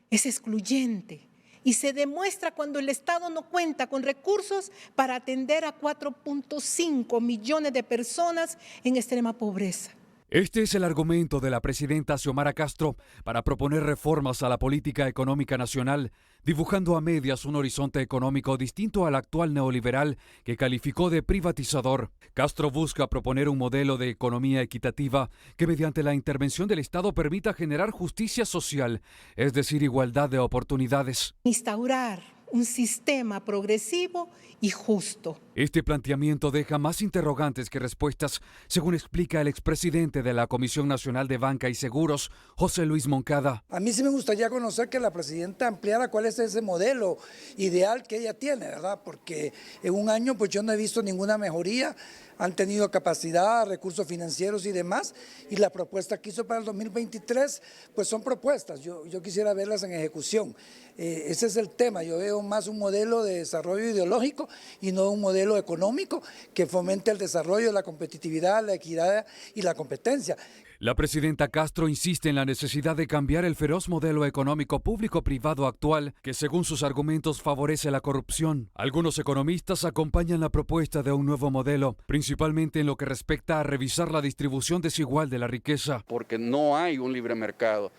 es excluyente y se demuestra cuando el Estado no cuenta con recursos para atender a 4.5 millones de personas en extrema pobreza. Este es el argumento de la presidenta Xiomara Castro para proponer reformas a la política económica nacional, dibujando a medias un horizonte económico distinto al actual neoliberal que calificó de privatizador. Castro busca proponer un modelo de economía equitativa que mediante la intervención del Estado permita generar justicia social, es decir, igualdad de oportunidades. Instaurar un sistema progresivo y justo. Este planteamiento deja más interrogantes que respuestas, según explica el expresidente de la Comisión Nacional de Banca y Seguros, José Luis Moncada. A mí sí me gustaría conocer que la presidenta ampliara cuál es ese modelo ideal que ella tiene, ¿verdad? Porque en un año pues yo no he visto ninguna mejoría. Han tenido capacidad, recursos financieros y demás, y la propuesta que hizo para el 2023, pues son propuestas, yo quisiera verlas en ejecución. Ese es el tema, yo veo más un modelo de desarrollo ideológico y no un modelo económico que fomente el desarrollo, la competitividad, la equidad y la competencia. La presidenta Castro insiste en la necesidad de cambiar el feroz modelo económico público-privado actual, que según sus argumentos favorece la corrupción. Algunos economistas acompañan la propuesta de un nuevo modelo, principalmente en lo que respecta a revisar la distribución desigual de la riqueza. Porque no hay un libre mercado.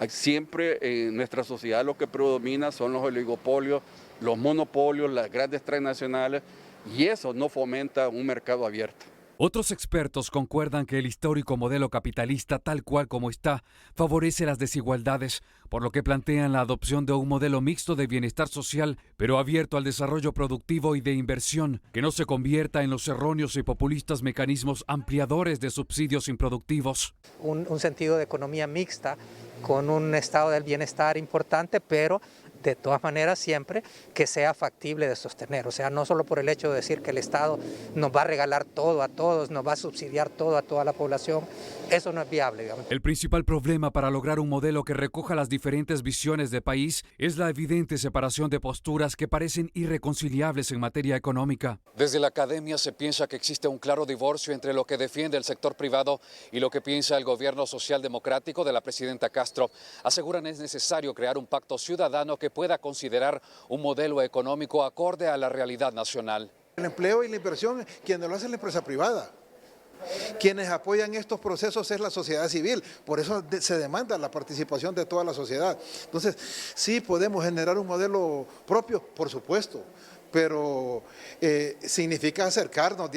Siempre en nuestra sociedad lo que predomina son los oligopolios, los monopolios, las grandes transnacionales, y eso no fomenta un mercado abierto. Otros expertos concuerdan que el histórico modelo capitalista tal cual como está favorece las desigualdades, por lo que plantean la adopción de un modelo mixto de bienestar social, pero abierto al desarrollo productivo y de inversión, que no se convierta en los erróneos y populistas mecanismos ampliadores de subsidios improductivos. Un sentido de economía mixta con un estado del bienestar importante, pero de todas maneras siempre que sea factible de sostener. O sea, no solo por el hecho de decir que el Estado nos va a regalar todo a todos, nos va a subsidiar todo a toda la población, eso no es viable, digamos. El principal problema para lograr un modelo que recoja las diferentes visiones de país es la evidente separación de posturas que parecen irreconciliables en materia económica. Desde la academia se piensa que existe un claro divorcio entre lo que defiende el sector privado y lo que piensa el gobierno socialdemocrático de la presidenta Castro. Aseguran es necesario crear un pacto ciudadano que pueda considerar un modelo económico acorde a la realidad nacional. El empleo y la inversión, quienes lo hacen la empresa privada. Quienes apoyan estos procesos es la sociedad civil, por eso se demanda la participación de toda la sociedad. Entonces, sí podemos generar un modelo propio, por supuesto, pero significa acercarnos,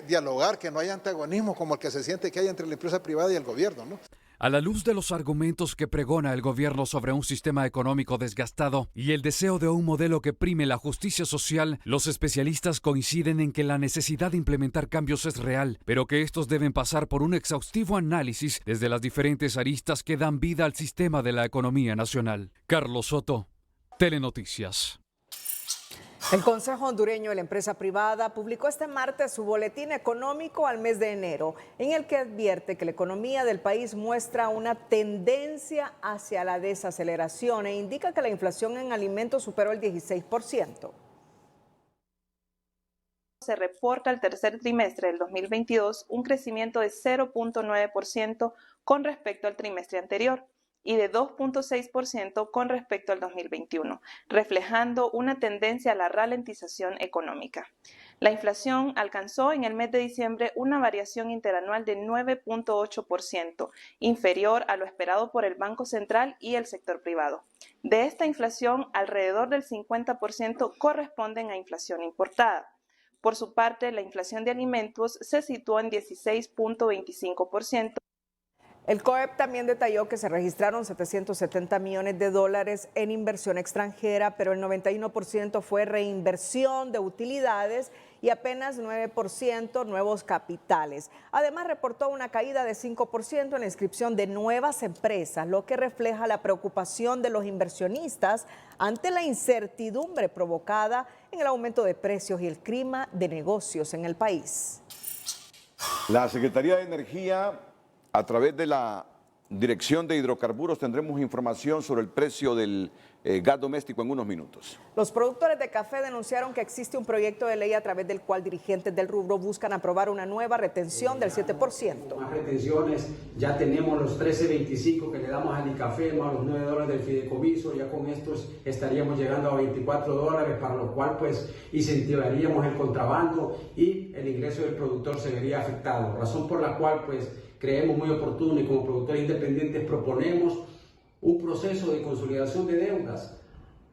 dialogar, que no haya antagonismo como el que se siente que hay entre la empresa privada y el gobierno, ¿no? A la luz de los argumentos que pregona el gobierno sobre un sistema económico desgastado y el deseo de un modelo que prime la justicia social, los especialistas coinciden en que la necesidad de implementar cambios es real, pero que estos deben pasar por un exhaustivo análisis desde las diferentes aristas que dan vida al sistema de la economía nacional. Carlos Soto, Telenoticias. El Consejo Hondureño de la Empresa Privada publicó este martes su boletín económico al mes de enero, en el que advierte que la economía del país muestra una tendencia hacia la desaceleración e indica que la inflación en alimentos superó el 16%. Se reporta el tercer trimestre del 2022 un crecimiento de 0.9% con respecto al trimestre anterior y de 2.6% con respecto al 2021, reflejando una tendencia a la ralentización económica. La inflación alcanzó en el mes de diciembre una variación interanual de 9.8%, inferior a lo esperado por el Banco Central y el sector privado. De esta inflación, alrededor del 50% corresponden a inflación importada. Por su parte, la inflación de alimentos se situó en 16.25%. El COEP también detalló que se registraron $770 millones en inversión extranjera, pero el 91% fue reinversión de utilidades y apenas 9% nuevos capitales. Además, reportó una caída de 5% en la inscripción de nuevas empresas, lo que refleja la preocupación de los inversionistas ante la incertidumbre provocada en el aumento de precios y el clima de negocios en el país. La Secretaría de Energía, a través de la Dirección de Hidrocarburos, tendremos información sobre el precio del gas doméstico en unos minutos. Los productores de café denunciaron que existe un proyecto de ley a través del cual dirigentes del rubro buscan aprobar una nueva retención del 7%. Más retenciones, ya tenemos los 13.25 que le damos al café más los $9 del fideicomiso, ya con estos estaríamos llegando a $24, para lo cual pues incentivaríamos el contrabando y el ingreso del productor se vería afectado, razón por la cual pues creemos muy oportuno y como productores independientes proponemos un proceso de consolidación de deudas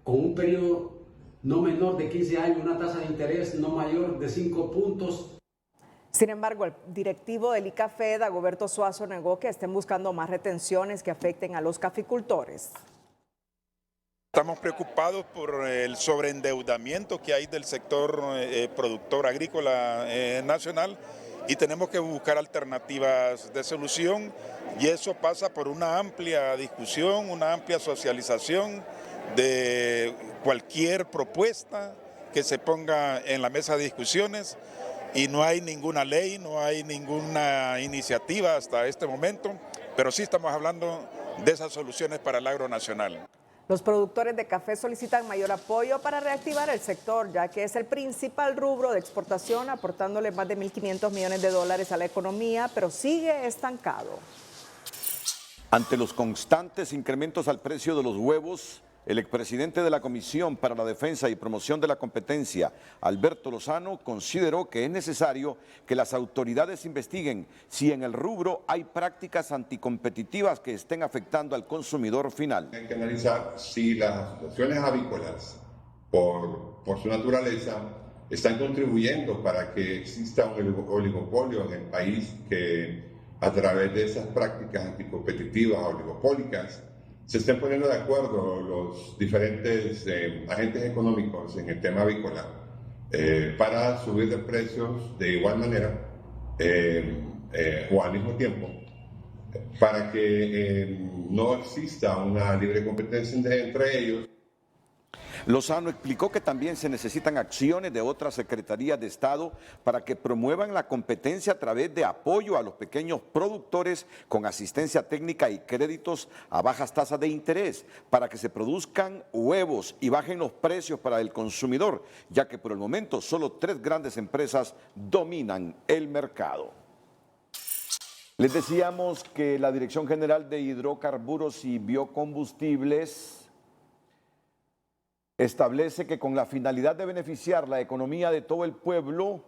con un periodo no menor de 15 años, una tasa de interés no mayor de 5 puntos. Sin embargo, el directivo del ICAFE, Dagoberto Suazo, negó que estén buscando más retenciones que afecten a los caficultores. Estamos preocupados por el sobreendeudamiento que hay del sector productor agrícola nacional y tenemos que buscar alternativas de solución y eso pasa por una amplia discusión, una amplia socialización de cualquier propuesta que se ponga en la mesa de discusiones y no hay ninguna ley, no hay ninguna iniciativa hasta este momento, pero sí estamos hablando de esas soluciones para el agro nacional. Los productores de café solicitan mayor apoyo para reactivar el sector, ya que es el principal rubro de exportación, aportándole más de $1.500 millones a la economía, pero sigue estancado. Ante los constantes incrementos al precio de los huevos, el expresidente de la Comisión para la Defensa y Promoción de la Competencia, Alberto Lozano, consideró que es necesario que las autoridades investiguen si en el rubro hay prácticas anticompetitivas que estén afectando al consumidor final. Hay que analizar si las asociaciones avícolas, por su naturaleza, están contribuyendo para que exista un oligopolio en el país que a través de esas prácticas anticompetitivas, oligopólicas, se estén poniendo de acuerdo los diferentes agentes económicos en el tema avícola para subir de precios de igual manera o al mismo tiempo, para que no exista una libre competencia entre ellos. Lozano explicó que también se necesitan acciones de otras secretarías de Estado para que promuevan la competencia a través de apoyo a los pequeños productores con asistencia técnica y créditos a bajas tasas de interés, para que se produzcan huevos y bajen los precios para el consumidor, ya que por el momento solo 3 grandes empresas dominan el mercado. Les decíamos que la Dirección General de Hidrocarburos y Biocombustibles establece que con la finalidad de beneficiar la economía de todo el pueblo,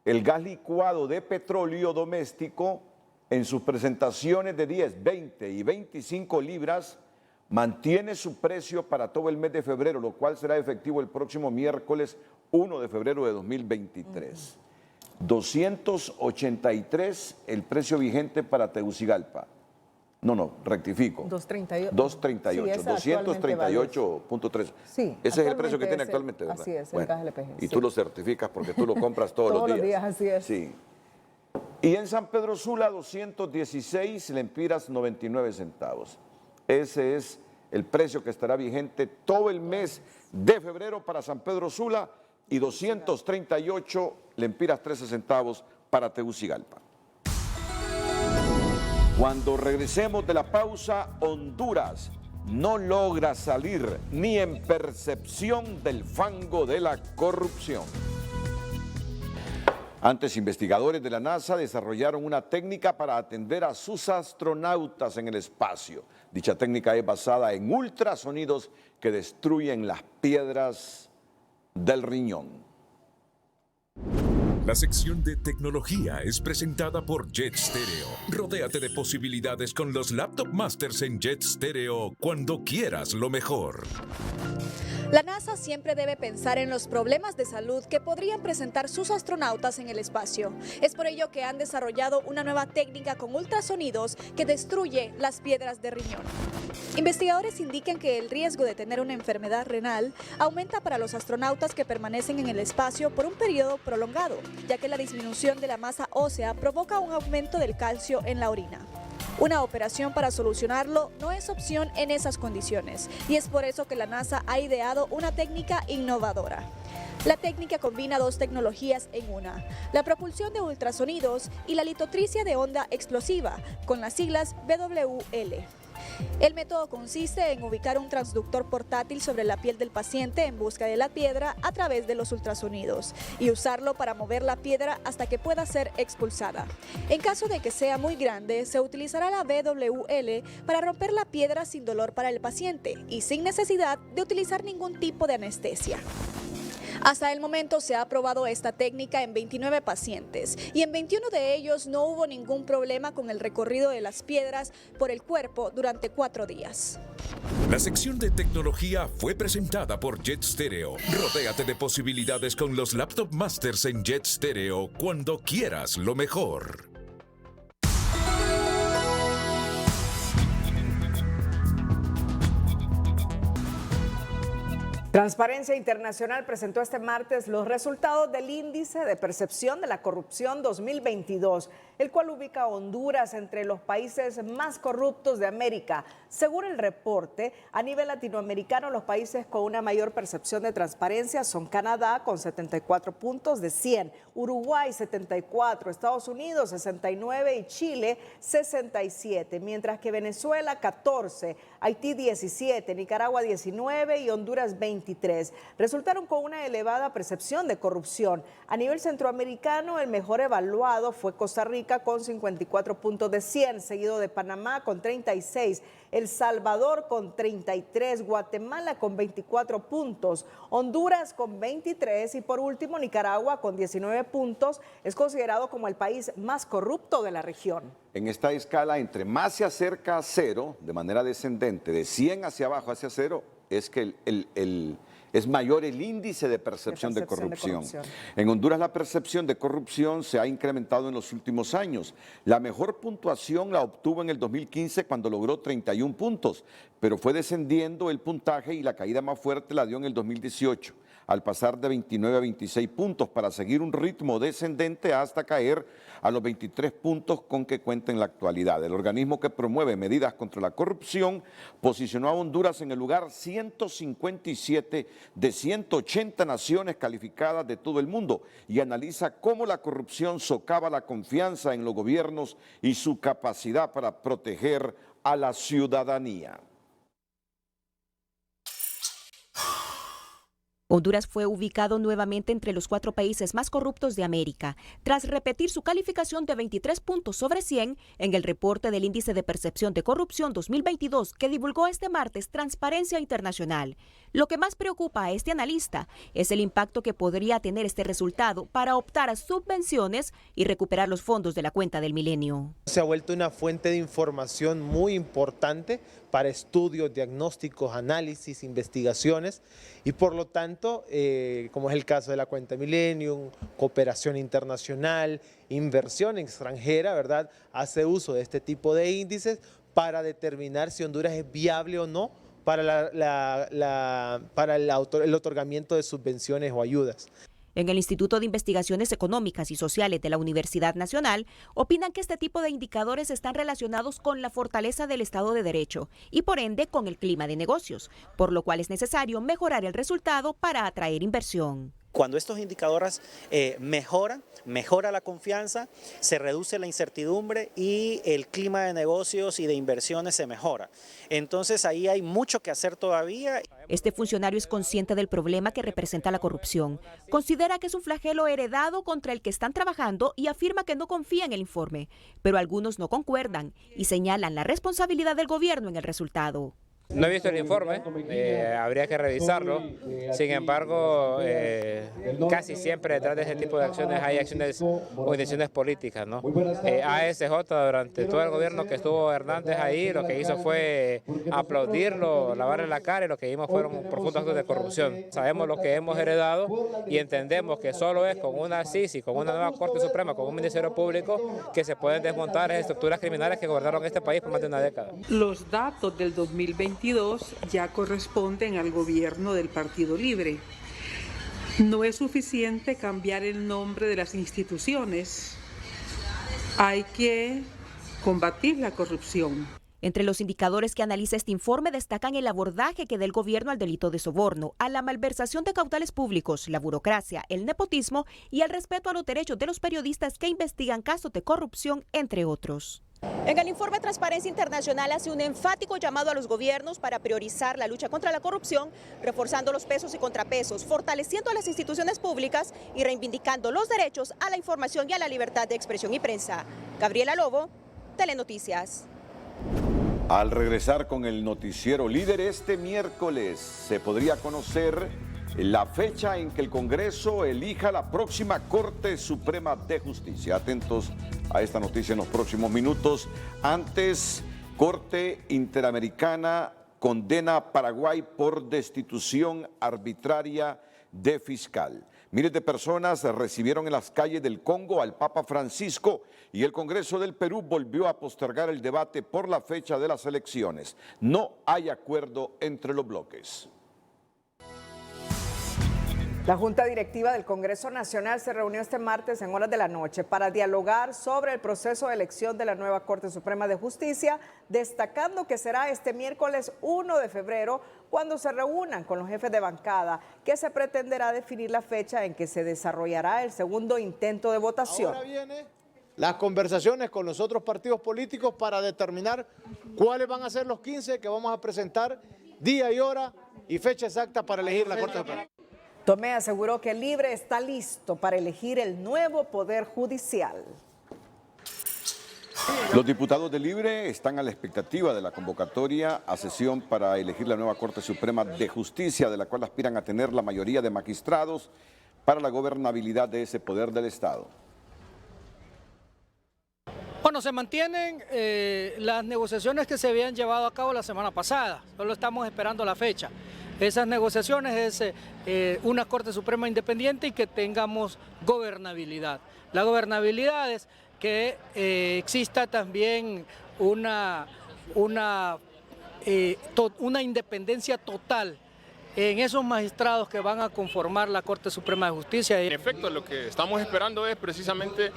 el gas licuado de petróleo doméstico en sus presentaciones de 10, 20 y 25 libras mantiene su precio para todo el mes de febrero, lo cual será efectivo el próximo miércoles 1 de febrero de 2023. 283 el precio vigente para Tegucigalpa. No, rectifico. 238, 238.3. Sí, ese es el precio que tiene actualmente, ¿verdad? Así es, bueno, el gas LPG. Y tú lo certificas porque tú lo compras todos los días. Todos los días, así es. Sí. Y en San Pedro Sula, 216 lempiras 99 centavos. Ese es el precio que estará vigente todo el mes de febrero para San Pedro Sula y 238 lempiras 13 centavos para Tegucigalpa. Cuando regresemos de la pausa, Honduras no logra salir ni en percepción del fango de la corrupción. Antes, investigadores de la NASA desarrollaron una técnica para atender a sus astronautas en el espacio. Dicha técnica es basada en ultrasonidos que destruyen las piedras del riñón. La sección de tecnología es presentada por Jet Stereo. Rodéate de posibilidades con los Laptop Masters en Jet Stereo cuando quieras lo mejor. La NASA siempre debe pensar en los problemas de salud que podrían presentar sus astronautas en el espacio. Es por ello que han desarrollado una nueva técnica con ultrasonidos que destruye las piedras de riñón. Investigadores indican que el riesgo de tener una enfermedad renal aumenta para los astronautas que permanecen en el espacio por un periodo prolongado, ya que la disminución de la masa ósea provoca un aumento del calcio en la orina. Una operación para solucionarlo no es opción en esas condiciones, y es por eso que la NASA ha ideado una técnica innovadora. La técnica combina 2 tecnologías en una, la propulsión de ultrasonidos y la litotricia de onda explosiva, con las siglas BWL. El método consiste en ubicar un transductor portátil sobre la piel del paciente en busca de la piedra a través de los ultrasonidos y usarlo para mover la piedra hasta que pueda ser expulsada. En caso de que sea muy grande, se utilizará la BWL para romper la piedra sin dolor para el paciente y sin necesidad de utilizar ningún tipo de anestesia. Hasta el momento se ha probado esta técnica en 29 pacientes y en 21 de ellos no hubo ningún problema con el recorrido de las piedras por el cuerpo durante 4 días. La sección de tecnología fue presentada por Jet Stereo. Rodéate de posibilidades con los Laptop Masters en Jet Stereo cuando quieras lo mejor. Transparencia Internacional presentó este martes los resultados del Índice de Percepción de la Corrupción 2022, el cual ubica a Honduras entre los países más corruptos de América. Según el reporte, a nivel latinoamericano, los países con una mayor percepción de transparencia son Canadá con 74 puntos de 100, Uruguay 74, Estados Unidos 69 y Chile 67, mientras que Venezuela 14, Haití 17, Nicaragua 19 y Honduras 23. Resultaron con una elevada percepción de corrupción. A nivel centroamericano, el mejor evaluado fue Costa Rica con 54 puntos de 100, seguido de Panamá con 36, El Salvador con 33, Guatemala con 24 puntos, Honduras con 23 y por último Nicaragua con 19 puntos. Es considerado como el país más corrupto de la región. En esta escala, entre más se acerca a cero, de manera descendente, de 100 hacia abajo hacia cero, es que es mayor el índice de percepción de corrupción. En Honduras la percepción de corrupción se ha incrementado en los últimos años. La mejor puntuación la obtuvo en el 2015 cuando logró 31 puntos, pero fue descendiendo el puntaje y la caída más fuerte la dio en el 2018, al pasar de 29 a 26 puntos para seguir un ritmo descendente hasta caer a los 23 puntos con que cuenta en la actualidad. El organismo que promueve medidas contra la corrupción posicionó a Honduras en el lugar 157 de 180 naciones calificadas de todo el mundo y analiza cómo la corrupción socava la confianza en los gobiernos y su capacidad para proteger a la ciudadanía. Honduras fue ubicado nuevamente entre los 4 países más corruptos de América, tras repetir su calificación de 23 puntos sobre 100 en el reporte del Índice de Percepción de Corrupción 2022 que divulgó este martes Transparencia Internacional. Lo que más preocupa a este analista es el impacto que podría tener este resultado para optar a subvenciones y recuperar los fondos de la cuenta del milenio. Se ha vuelto una fuente de información muy importante para estudios, diagnósticos, análisis, investigaciones y por lo tanto, como es el caso de la cuenta Millennium, cooperación internacional, inversión extranjera, ¿verdad? Hace uso de este tipo de índices para determinar si Honduras es viable o no para el otorgamiento de subvenciones o ayudas. En el Instituto de Investigaciones Económicas y Sociales de la Universidad Nacional, opinan que este tipo de indicadores están relacionados con la fortaleza del Estado de Derecho y por ende con el clima de negocios, por lo cual es necesario mejorar el resultado para atraer inversión. Cuando estos indicadores mejora la confianza, se reduce la incertidumbre y el clima de negocios y de inversiones se mejora. Entonces ahí hay mucho que hacer todavía. Este funcionario es consciente del problema que representa la corrupción. Considera que es un flagelo heredado contra el que están trabajando y afirma que no confía en el informe. Pero algunos no concuerdan y señalan la responsabilidad del gobierno en el resultado. No he visto el informe, habría que revisarlo. Sin embargo, casi siempre detrás de este tipo de acciones hay acciones o intenciones políticas, ¿no? ASJ durante todo el gobierno que estuvo Hernández ahí, lo que hizo fue aplaudirlo, lavarle la cara y lo que vimos fueron profundos actos de corrupción. Sabemos lo que hemos heredado y entendemos que solo es con una CICI, con una nueva Corte Suprema, con un Ministerio Público que se pueden desmontar las estructuras criminales que gobernaron este país por más de una década. Los datos del 2022 ya corresponden al gobierno del Partido Libre. No es suficiente cambiar el nombre de las instituciones. Hay que combatir la corrupción. Entre los indicadores que analiza este informe destacan el abordaje que da el gobierno al delito de soborno, a la malversación de caudales públicos, la burocracia, el nepotismo y el respeto a los derechos de los periodistas que investigan casos de corrupción, entre otros. En el informe Transparencia Internacional hace un enfático llamado a los gobiernos para priorizar la lucha contra la corrupción, reforzando los pesos y contrapesos, fortaleciendo a las instituciones públicas y reivindicando los derechos a la información y a la libertad de expresión y prensa. Gabriela Lobo, Telenoticias. Al regresar con el noticiero líder este miércoles se podría conocer la fecha en que el Congreso elija la próxima Corte Suprema de Justicia. Atentos a esta noticia en los próximos minutos. Antes, Corte Interamericana condena a Paraguay por destitución arbitraria de fiscal. Miles de personas recibieron en las calles del Congo al Papa Francisco y el Congreso del Perú volvió a postergar el debate por la fecha de las elecciones. No hay acuerdo entre los bloques. La Junta Directiva del Congreso Nacional se reunió este martes en horas de la noche para dialogar sobre el proceso de elección de la nueva Corte Suprema de Justicia, destacando que será este miércoles 1 de febrero cuando se reúnan con los jefes de bancada, que se pretenderá definir la fecha en que se desarrollará el segundo intento de votación. Ahora viene las conversaciones con los otros partidos políticos para determinar cuáles van a ser los 15 que vamos a presentar, día y hora y fecha exacta para elegir la Corte Suprema. Tomé aseguró que Libre está listo para elegir el nuevo Poder Judicial. Los diputados de Libre están a la expectativa de la convocatoria a sesión para elegir la nueva Corte Suprema de Justicia, de la cual aspiran a tener la mayoría de magistrados para la gobernabilidad de ese poder del Estado. Bueno, se mantienen las negociaciones que se habían llevado a cabo la semana pasada, solo estamos esperando la fecha. esas negociaciones es una Corte Suprema independiente y que tengamos gobernabilidad. La gobernabilidad es que exista también una independencia total en esos magistrados que van a conformar la Corte Suprema de Justicia. En efecto, lo que estamos esperando es precisamente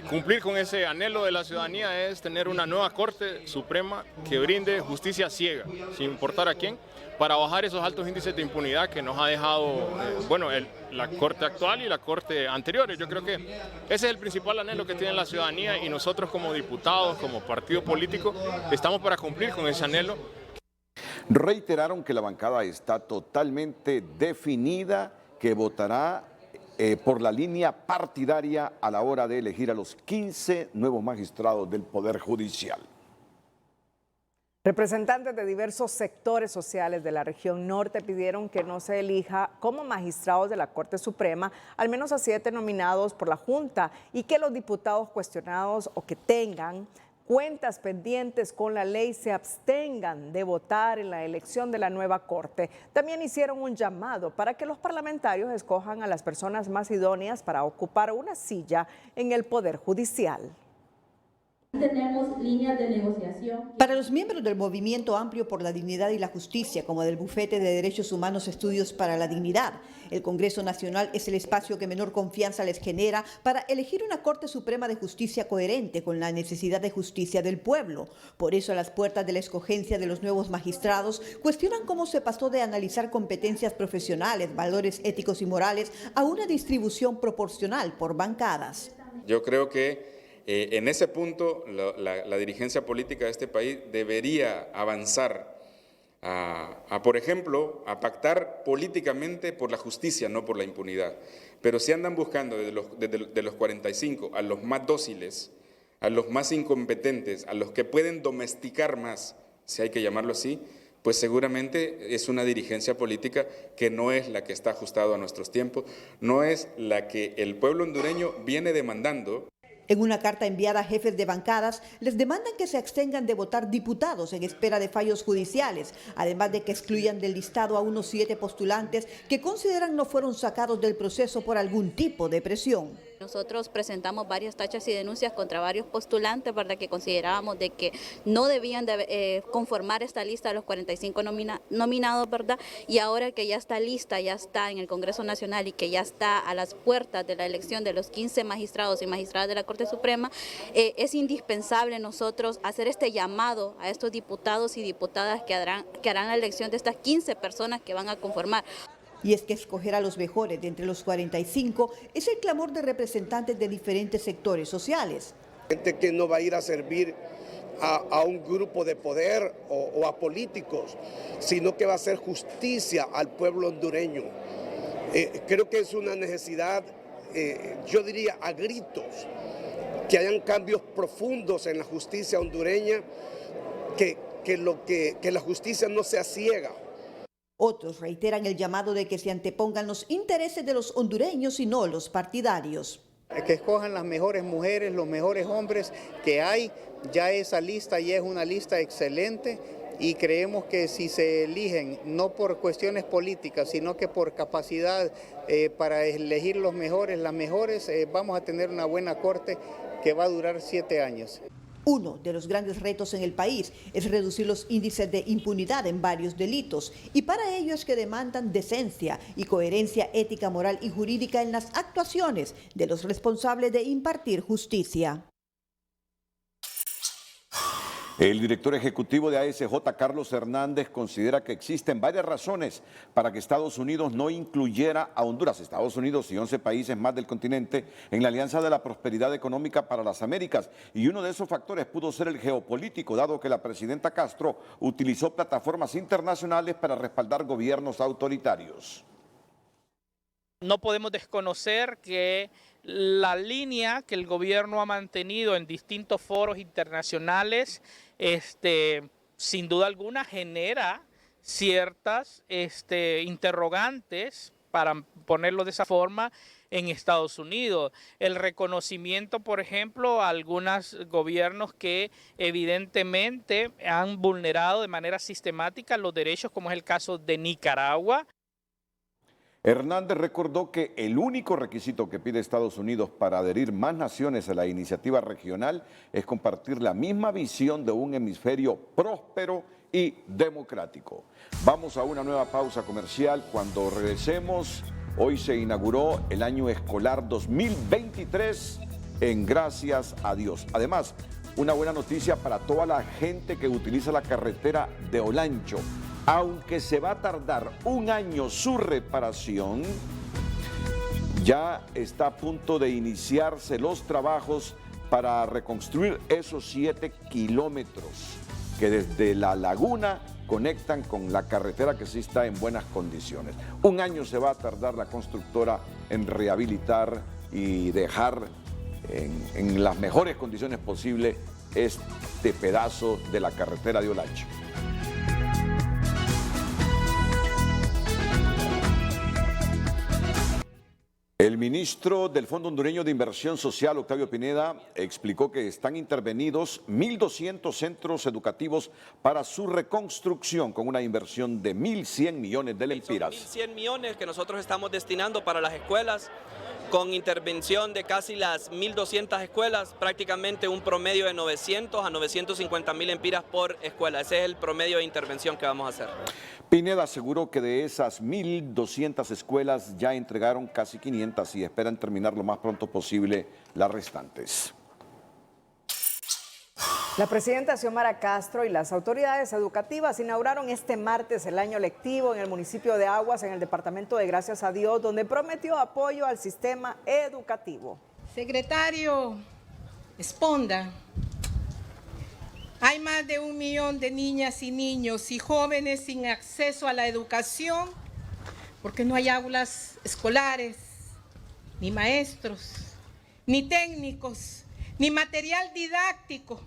cumplir con ese anhelo de la ciudadanía, es tener una nueva Corte Suprema que brinde justicia ciega, sin importar a quién, para bajar esos altos índices de impunidad que nos ha dejado la Corte actual y la Corte anterior. Yo creo que ese es el principal anhelo que tiene la ciudadanía y nosotros como diputados, como partido político, estamos para cumplir con ese anhelo. Reiteraron que la bancada está totalmente definida, que votará por la línea partidaria a la hora de elegir a los 15 nuevos magistrados del Poder Judicial. Representantes de diversos sectores sociales de la región norte pidieron que no se elija como magistrados de la Corte Suprema al menos a 7 nominados por la Junta y que los diputados cuestionados o que tengan cuentas pendientes con la ley se abstengan de votar en la elección de la nueva Corte. También hicieron un llamado para que los parlamentarios escojan a las personas más idóneas para ocupar una silla en el Poder Judicial. Tenemos líneas de negociación. Para los miembros del Movimiento Amplio por la Dignidad y la Justicia, como del Bufete de Derechos Humanos Estudios para la Dignidad, el Congreso Nacional es el espacio que menor confianza les genera para elegir una Corte Suprema de Justicia coherente con la necesidad de justicia del pueblo. Por eso, a las puertas de la escogencia de los nuevos magistrados, cuestionan cómo se pasó de analizar competencias profesionales, valores éticos y morales, a una distribución proporcional por bancadas. Yo creo que en ese punto, la dirigencia política de este país debería avanzar por ejemplo, a pactar políticamente por la justicia, no por la impunidad. Pero si andan buscando de los 45 a los más dóciles, a los más incompetentes, a los que pueden domesticar más, si hay que llamarlo así, pues seguramente es una dirigencia política que no es la que está ajustada a nuestros tiempos, no es la que el pueblo hondureño viene demandando. En una carta enviada a jefes de bancadas, les demandan que se abstengan de votar diputados en espera de fallos judiciales, además de que excluyan del listado a unos 7 postulantes que consideran no fueron sacados del proceso por algún tipo de presión. Nosotros presentamos varias tachas y denuncias contra varios postulantes, ¿verdad?, que considerábamos de que no debían de conformar esta lista de los 45 nominados, ¿verdad? Y ahora que ya está lista, ya está en el Congreso Nacional y que ya está a las puertas de la elección de los 15 magistrados y magistradas de la Corte Suprema, es indispensable nosotros hacer este llamado a estos diputados y diputadas que harán la elección de estas 15 personas que van a conformar. Y es que escoger a los mejores de entre los 45 es el clamor de representantes de diferentes sectores sociales. Gente que no va a ir a servir a un grupo de poder o a políticos, sino que va a hacer justicia al pueblo hondureño. Creo que es una necesidad, yo diría a gritos, que hayan cambios profundos en la justicia hondureña, que la justicia no sea ciega. Otros reiteran el llamado de que se antepongan los intereses de los hondureños y no los partidarios. Que escojan las mejores mujeres, los mejores hombres que hay. Ya esa lista ya es una lista excelente y creemos que si se eligen no por cuestiones políticas, sino que por capacidad para elegir los mejores, las mejores, vamos a tener una buena corte que va a durar 7 años. Uno de los grandes retos en el país es reducir los índices de impunidad en varios delitos y para ello es que demandan decencia y coherencia ética, moral y jurídica en las actuaciones de los responsables de impartir justicia. El director ejecutivo de ASJ, Carlos Hernández, considera que existen varias razones para que Estados Unidos no incluyera a Honduras, Estados Unidos y 11 países más del continente en la Alianza de la Prosperidad Económica para las Américas. Y uno de esos factores pudo ser el geopolítico, dado que la presidenta Castro utilizó plataformas internacionales para respaldar gobiernos autoritarios. No podemos desconocer que la línea que el gobierno ha mantenido en distintos foros internacionales, sin duda alguna genera ciertas interrogantes, para ponerlo de esa forma, en Estados Unidos. El reconocimiento, por ejemplo, a algunos gobiernos que evidentemente han vulnerado de manera sistemática los derechos, como es el caso de Nicaragua. Hernández recordó que el único requisito que pide Estados Unidos para adherir más naciones a la iniciativa regional es compartir la misma visión de un hemisferio próspero y democrático. Vamos a una nueva pausa comercial. Cuando regresemos, hoy se inauguró el año escolar 2023 en Gracias a Dios. Además, una buena noticia para toda la gente que utiliza la carretera de Olancho. Aunque se va a tardar un año su reparación, ya está a punto de iniciarse los trabajos para reconstruir esos 7 kilómetros que desde la laguna conectan con la carretera que sí está en buenas condiciones. Un año se va a tardar la constructora en rehabilitar y dejar en las mejores condiciones posibles este pedazo de la carretera de Olancho. El ministro del Fondo Hondureño de Inversión Social, Octavio Pineda, explicó que están intervenidos 1.200 centros educativos para su reconstrucción con una inversión de 1.100 millones de lempiras. 1.100 millones que nosotros estamos destinando para las escuelas, con intervención de casi las 1.200 escuelas, prácticamente un promedio de 900 a 950 mil lempiras por escuela. Ese es el promedio de intervención que vamos a hacer. Pineda aseguró que de esas 1.200 escuelas ya entregaron casi 500 y esperan terminar lo más pronto posible las restantes. La presidenta Xiomara Castro y las autoridades educativas inauguraron este martes el año lectivo en el municipio de Aguas, en el departamento de Gracias a Dios, donde prometió apoyo al sistema educativo. Secretario Esponda, hay más de 1 millón de niñas y niños y jóvenes sin acceso a la educación porque no hay aulas escolares, ni maestros, ni técnicos, ni material didáctico.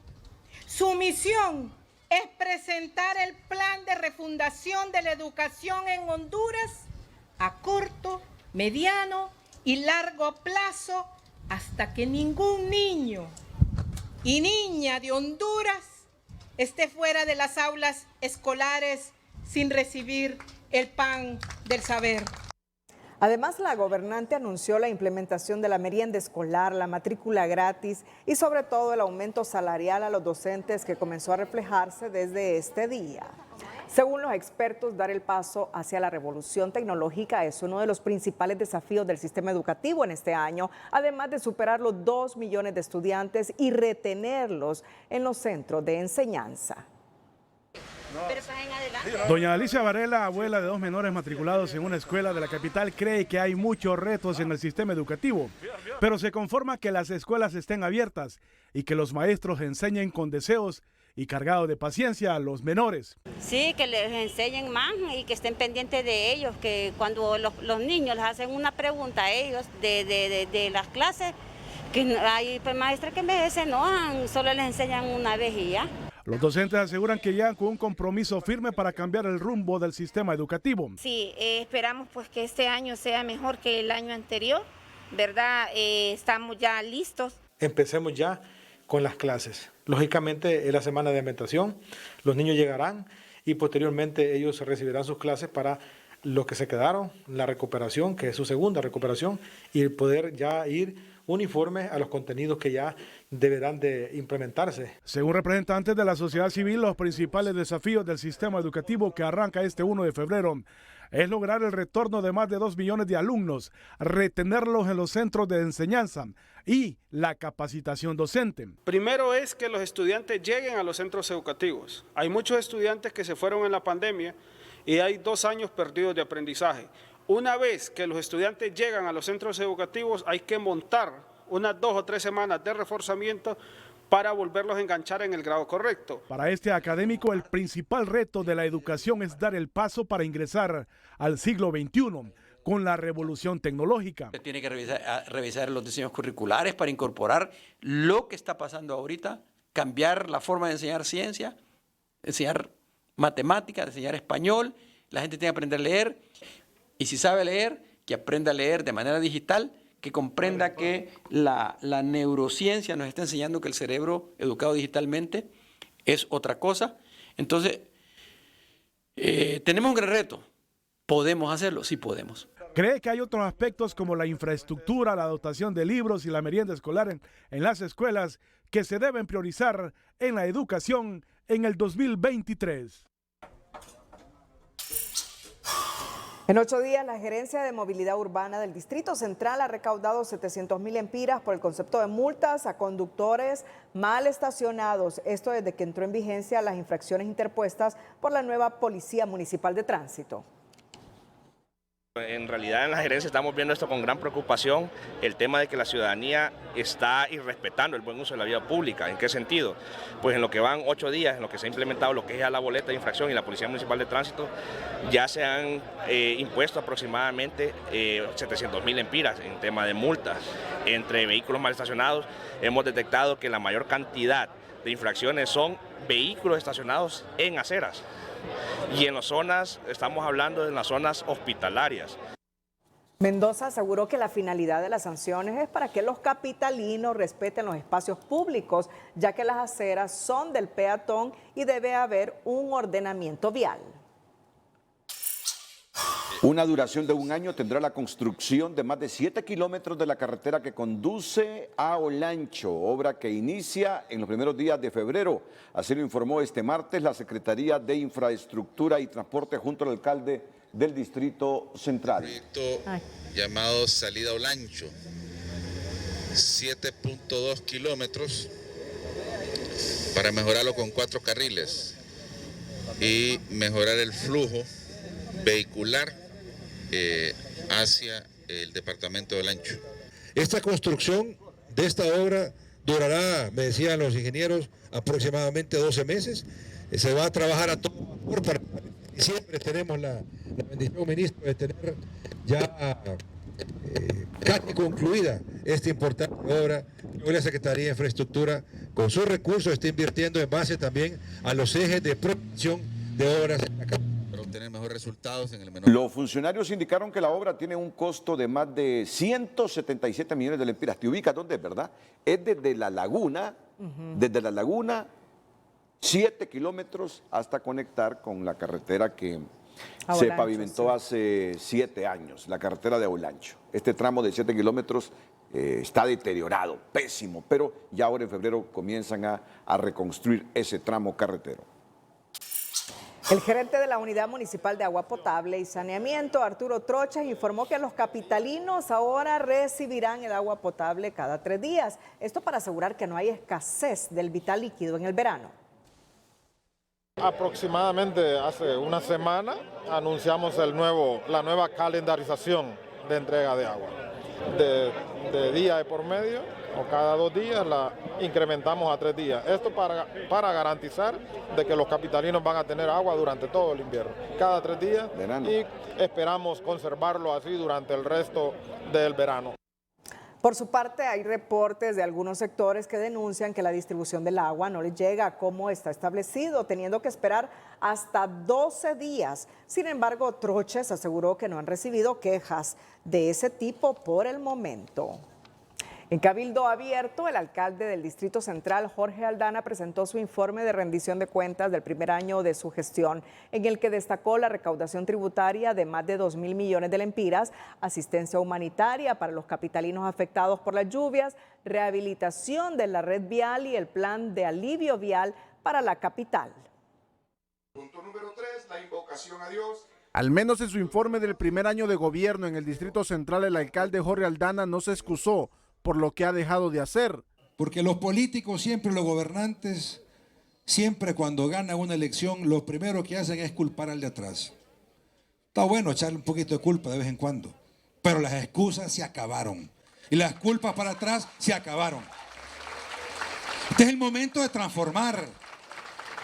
Su misión es presentar el plan de refundación de la educación en Honduras a corto, mediano y largo plazo hasta que ningún niño y niña de Honduras esté fuera de las aulas escolares sin recibir el pan del saber. Además, la gobernante anunció la implementación de la merienda escolar, la matrícula gratis y sobre todo el aumento salarial a los docentes que comenzó a reflejarse desde este día. Según los expertos, dar el paso hacia la revolución tecnológica es uno de los principales desafíos del sistema educativo en este año, además de superar los 2 millones de estudiantes y retenerlos en los centros de enseñanza. Doña Alicia Varela, abuela de 2 menores matriculados en una escuela de la capital, cree que hay muchos retos en el sistema educativo, pero se conforma que las escuelas estén abiertas y que los maestros enseñen con deseos y cargados de paciencia a los menores. Sí, que les enseñen más y que estén pendientes de ellos, que cuando los niños les hacen una pregunta a ellos de las clases, que hay maestras que a veces se enojan, solo les enseñan una vez y ya. Los docentes aseguran que llegan con un compromiso firme para cambiar el rumbo del sistema educativo. Sí, esperamos pues que este año sea mejor que el año anterior, ¿verdad? Estamos ya listos. Empecemos ya con las clases. Lógicamente es la semana de ambientación, los niños llegarán y posteriormente ellos recibirán sus clases para los que se quedaron, la recuperación, que es su segunda recuperación, y poder ya ir uniformes a los contenidos que ya deberán de implementarse. Según representantes de la sociedad civil, los principales desafíos del sistema educativo que arranca este 1 de febrero es lograr el retorno de más de 2 millones de alumnos, retenerlos en los centros de enseñanza y la capacitación docente. Primero es que los estudiantes lleguen a los centros educativos. Hay muchos estudiantes que se fueron en la pandemia y hay 2 años perdidos de aprendizaje. Una vez que los estudiantes llegan a los centros educativos, hay que montar unas 2 o 3 semanas de reforzamiento para volverlos a enganchar en el grado correcto. Para este académico, el principal reto de la educación es dar el paso para ingresar al siglo XXI con la revolución tecnológica. Se tiene que revisar los diseños curriculares para incorporar lo que está pasando ahorita, cambiar la forma de enseñar ciencia, enseñar matemáticas, enseñar español. La gente tiene que aprender a leer. Y si sabe leer, que aprenda a leer de manera digital, que comprenda que la neurociencia nos está enseñando que el cerebro educado digitalmente es otra cosa. Entonces, tenemos un gran reto. ¿Podemos hacerlo? Sí podemos. ¿Cree que hay otros aspectos como la infraestructura, la dotación de libros y la merienda escolar en las escuelas que se deben priorizar en la educación en el 2023? En 8 días, la Gerencia de Movilidad Urbana del Distrito Central ha recaudado 700.000 empiras por el concepto de multas a conductores mal estacionados. Esto desde que entró en vigencia las infracciones interpuestas por la nueva Policía Municipal de Tránsito. En realidad en la gerencia estamos viendo esto con gran preocupación, el tema de que la ciudadanía está irrespetando el buen uso de la vía pública. ¿En qué sentido? Pues en lo que van 8 días, en lo que se ha implementado lo que es ya la boleta de infracción y la Policía Municipal de Tránsito, ya se han impuesto aproximadamente 700.000 empiras en tema de multas. Entre vehículos mal estacionados hemos detectado que la mayor cantidad de infracciones son vehículos estacionados en aceras. Y en las zonas, estamos hablando de las zonas hospitalarias. Mendoza aseguró que la finalidad de las sanciones es para que los capitalinos respeten los espacios públicos, ya que las aceras son del peatón y debe haber un ordenamiento vial. Una duración de 1 año tendrá la construcción de más de 7 kilómetros de la carretera que conduce a Olancho, obra que inicia en los primeros días de febrero. Así lo informó este martes la Secretaría de Infraestructura y Transporte junto al alcalde del Distrito Central. Proyecto llamado Salida Olancho, 7.2 kilómetros para mejorarlo con 4 carriles y mejorar el flujo vehicular hacia el departamento de Olancho. Esta construcción de esta obra durará, me decían los ingenieros, aproximadamente 12 meses. Se va a trabajar a todo vapor para diciembre. Tenemos la bendición, ministro, de tener ya casi concluida esta importante obra. Hoy la Secretaría de Infraestructura, con sus recursos, está invirtiendo en base también a los ejes de promoción de obras en la capital. Obtener mejores resultados en el menor. Los funcionarios indicaron que la obra tiene un costo de más de 177 millones de lempiras. ¿Te ubicas dónde es, verdad? Es desde la laguna, 7 kilómetros hasta conectar con la carretera que se pavimentó hace 7 años, la carretera de Olancho. Este tramo de 7 kilómetros está deteriorado, pésimo, pero ya ahora en febrero comienzan a reconstruir ese tramo carretero. El gerente de la Unidad Municipal de Agua Potable y Saneamiento, Arturo Trochas, informó que los capitalinos ahora recibirán el agua potable cada 3 días. Esto para asegurar que no hay escasez del vital líquido en el verano. Aproximadamente hace una semana anunciamos la nueva calendarización de entrega de agua. De día de por medio o cada 2 días la incrementamos a 3 días. Esto para garantizar de que los capitalinos van a tener agua durante todo el invierno, cada 3 días, y esperamos conservarlo así durante el resto del verano. Por su parte, hay reportes de algunos sectores que denuncian que la distribución del agua no les llega como está establecido, teniendo que esperar hasta 12 días. Sin embargo, Troches aseguró que no han recibido quejas de ese tipo por el momento. En Cabildo Abierto, el alcalde del Distrito Central, Jorge Aldana, presentó su informe de rendición de cuentas del primer año de su gestión, en el que destacó la recaudación tributaria de más de 2.000 millones de lempiras, asistencia humanitaria para los capitalinos afectados por las lluvias, rehabilitación de la red vial y el plan de alivio vial para la capital. Punto número 3, la invocación a Dios. Al menos en su informe del primer año de gobierno en el Distrito Central, el alcalde Jorge Aldana no se excusó por lo que ha dejado de hacer. Porque los políticos, siempre los gobernantes, siempre cuando ganan una elección, lo primero que hacen es culpar al de atrás. Está bueno echarle un poquito de culpa de vez en cuando, pero las excusas se acabaron y las culpas para atrás se acabaron. Este es el momento de transformar,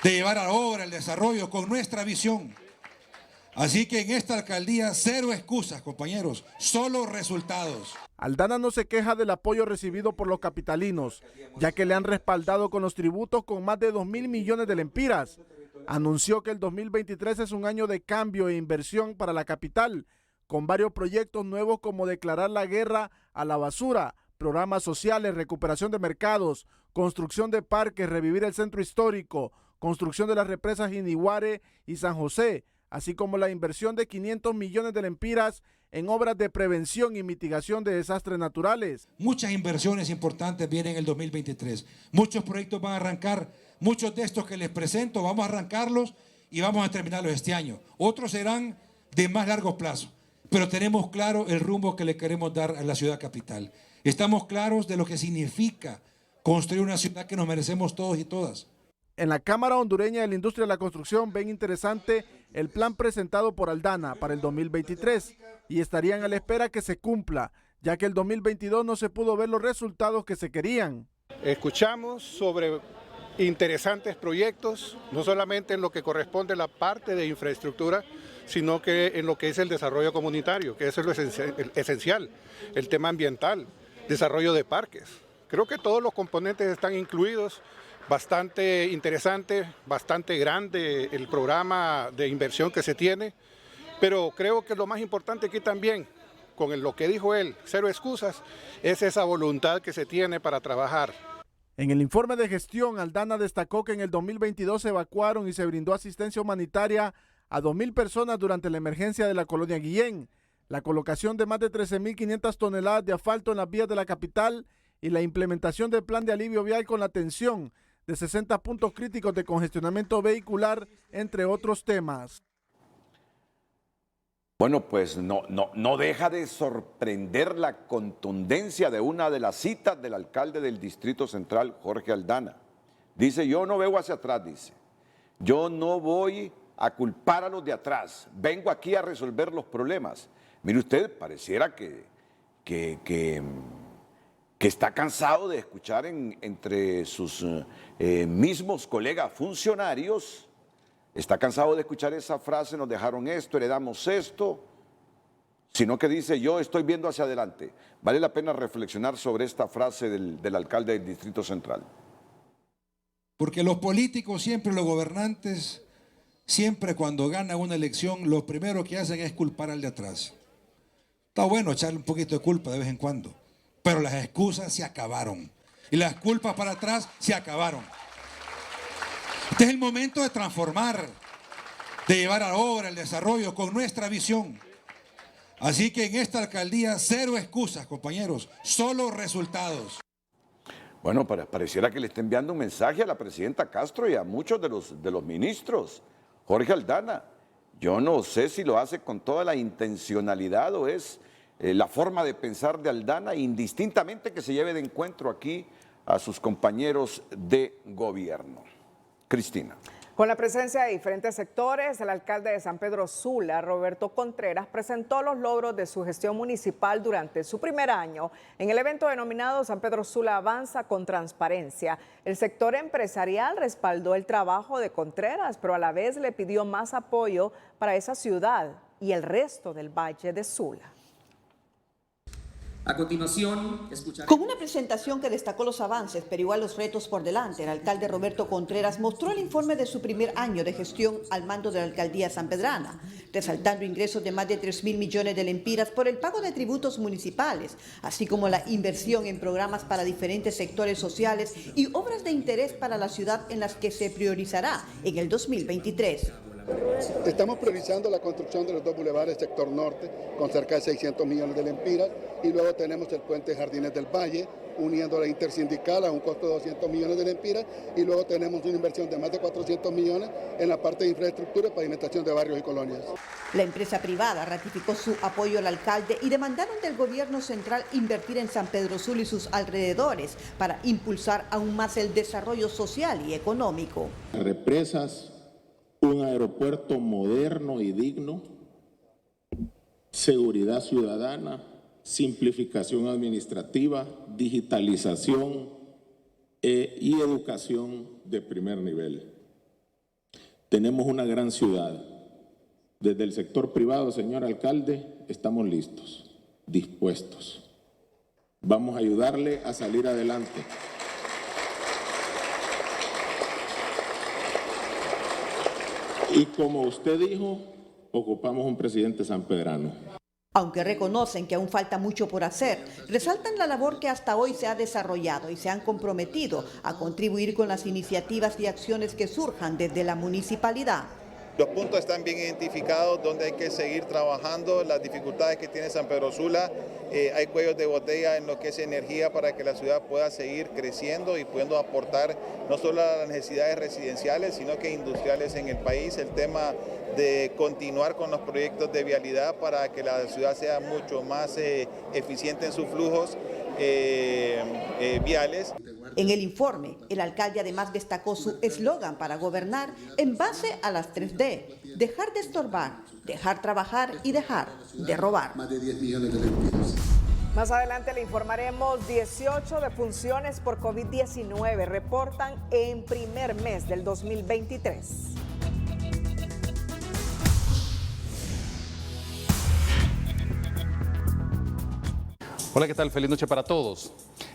de llevar a la obra, el desarrollo con nuestra visión. Así que en esta alcaldía, 0 excusas, compañeros, solo resultados. Aldana no se queja del apoyo recibido por los capitalinos, ya que le han respaldado con los tributos con más de 2.000 millones de lempiras. Anunció que el 2023 es un año de cambio e inversión para la capital, con varios proyectos nuevos como declarar la guerra a la basura, programas sociales, recuperación de mercados, construcción de parques, revivir el centro histórico, construcción de las represas Iniguare y San José, así como la inversión de 500 millones de lempiras en obras de prevención y mitigación de desastres naturales. Muchas inversiones importantes vienen en el 2023. Muchos proyectos van a arrancar, muchos de estos que les presento vamos a arrancarlos y vamos a terminarlos este año. Otros serán de más largo plazo, pero tenemos claro el rumbo que le queremos dar a la ciudad capital. Estamos claros de lo que significa construir una ciudad que nos merecemos todos y todas. En la Cámara Hondureña de la Industria de la Construcción ven interesante el plan presentado por Aldana para el 2023 y estarían a la espera que se cumpla, ya que el 2022 no se pudo ver los resultados que se querían. Escuchamos sobre interesantes proyectos, no solamente en lo que corresponde a la parte de infraestructura, sino que en lo que es el desarrollo comunitario, que eso es lo esencial, el tema ambiental, desarrollo de parques. Creo que todos los componentes están incluidos. Bastante interesante, bastante grande el programa de inversión que se tiene, pero creo que lo más importante aquí también, con lo que dijo él, cero excusas, es esa voluntad que se tiene para trabajar. En el informe de gestión, Aldana destacó que en el 2022 se evacuaron y se brindó asistencia humanitaria a 2.000 personas durante la emergencia de la colonia Guillén, la colocación de más de 13.500 toneladas de asfalto en las vías de la capital y la implementación del plan de alivio vial con la atención de 60 puntos críticos de congestionamiento vehicular, entre otros temas. Bueno, pues no deja de sorprender la contundencia de una de las citas del alcalde del Distrito Central, Jorge Aldana. Dice, yo no veo hacia atrás, dice. Yo no voy a culpar a los de atrás. Vengo aquí a resolver los problemas. Mire usted, pareciera que está cansado de escuchar entre sus mismos colegas funcionarios, está cansado de escuchar esa frase, nos dejaron esto, heredamos esto, sino que dice, yo estoy viendo hacia adelante. Vale la pena reflexionar sobre esta frase del alcalde del Distrito Central. Porque los políticos siempre, los gobernantes, siempre cuando ganan una elección, lo primero que hacen es culpar al de atrás. Está bueno echarle un poquito de culpa de vez en cuando, pero las excusas se acabaron y las culpas para atrás se acabaron. Este es el momento de transformar, de llevar a la obra, el desarrollo con nuestra visión. Así que en esta alcaldía, cero excusas, compañeros, solo resultados. Bueno, pareciera que le está enviando un mensaje a la presidenta Castro y a muchos de los ministros. Jorge Aldana, yo no sé si lo hace con toda la intencionalidad o es la forma de pensar de Aldana, indistintamente que se lleve de encuentro aquí a sus compañeros de gobierno. Cristina. Con la presencia de diferentes sectores, el alcalde de San Pedro Sula, Roberto Contreras, presentó los logros de su gestión municipal durante su primer año. En el evento denominado San Pedro Sula avanza con transparencia, el sector empresarial respaldó el trabajo de Contreras, pero a la vez le pidió más apoyo para esa ciudad y el resto del Valle de Sula. A continuación, con una presentación que destacó los avances, pero igual los retos por delante, el alcalde Roberto Contreras mostró el informe de su primer año de gestión al mando de la alcaldía sanpedrana, resaltando ingresos de más de 3.000 millones de lempiras por el pago de tributos municipales, así como la inversión en programas para diferentes sectores sociales y obras de interés para la ciudad en las que se priorizará en el 2023. Estamos priorizando la construcción de los 2 bulevares sector norte con cerca de 600 millones de lempiras y luego tenemos el puente Jardines del Valle uniendo la intersindical a un costo de 200 millones de lempiras y luego tenemos una inversión de más de 400 millones en la parte de infraestructura y pavimentación de barrios y colonias. La empresa privada ratificó su apoyo al alcalde y demandaron del gobierno central invertir en San Pedro Sula y sus alrededores para impulsar aún más el desarrollo social y económico. Represas, un aeropuerto moderno y digno, seguridad ciudadana, simplificación administrativa, digitalización y educación de primer nivel. Tenemos una gran ciudad. Desde el sector privado, señor alcalde, estamos listos, dispuestos. Vamos a ayudarle a salir adelante. Y como usted dijo, ocupamos un presidente sanpedrano. Aunque reconocen que aún falta mucho por hacer, resaltan la labor que hasta hoy se ha desarrollado y se han comprometido a contribuir con las iniciativas y acciones que surjan desde la municipalidad. Los puntos están bien identificados donde hay que seguir trabajando, las dificultades que tiene San Pedro Sula, hay cuellos de botella en lo que es energía para que la ciudad pueda seguir creciendo y pudiendo aportar no solo a las necesidades residenciales, sino que industriales en el país. El tema de continuar con los proyectos de vialidad para que la ciudad sea mucho más eficiente en sus flujos viales. En el informe, el alcalde además destacó su eslogan para gobernar en base a las 3D: dejar de estorbar, dejar trabajar y dejar de robar. Más de 10 millones de lempiras. Más adelante le informaremos 18 defunciones por COVID-19 reportan en primer mes del 2023. Hola, ¿qué tal? Feliz noche para todos.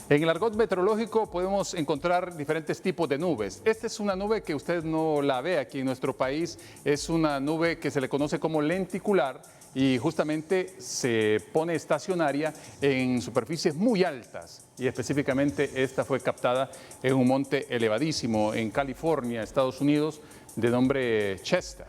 En el argot meteorológico podemos encontrar diferentes tipos de nubes. Esta es una nube que usted no la ve aquí en nuestro país. Es una nube que se le conoce como lenticular y justamente se pone estacionaria en superficies muy altas. Y específicamente esta fue captada en un monte elevadísimo en California, Estados Unidos, de nombre Chester.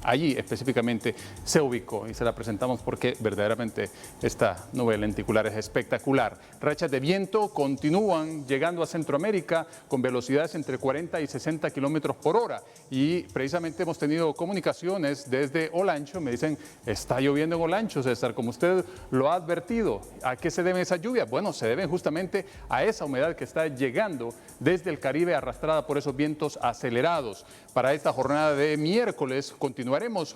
Allí específicamente se ubicó y se la presentamos porque verdaderamente esta nube lenticular es espectacular. Rachas de viento continúan llegando a Centroamérica con velocidades entre 40 y 60 kilómetros por hora. Y precisamente hemos tenido comunicaciones desde Olancho. Me dicen, está lloviendo en Olancho, César, como usted lo ha advertido. ¿A qué se deben esas lluvias? Bueno, se deben justamente a esa humedad que está llegando desde el Caribe arrastrada por esos vientos acelerados. Para esta jornada de miércoles continuaremos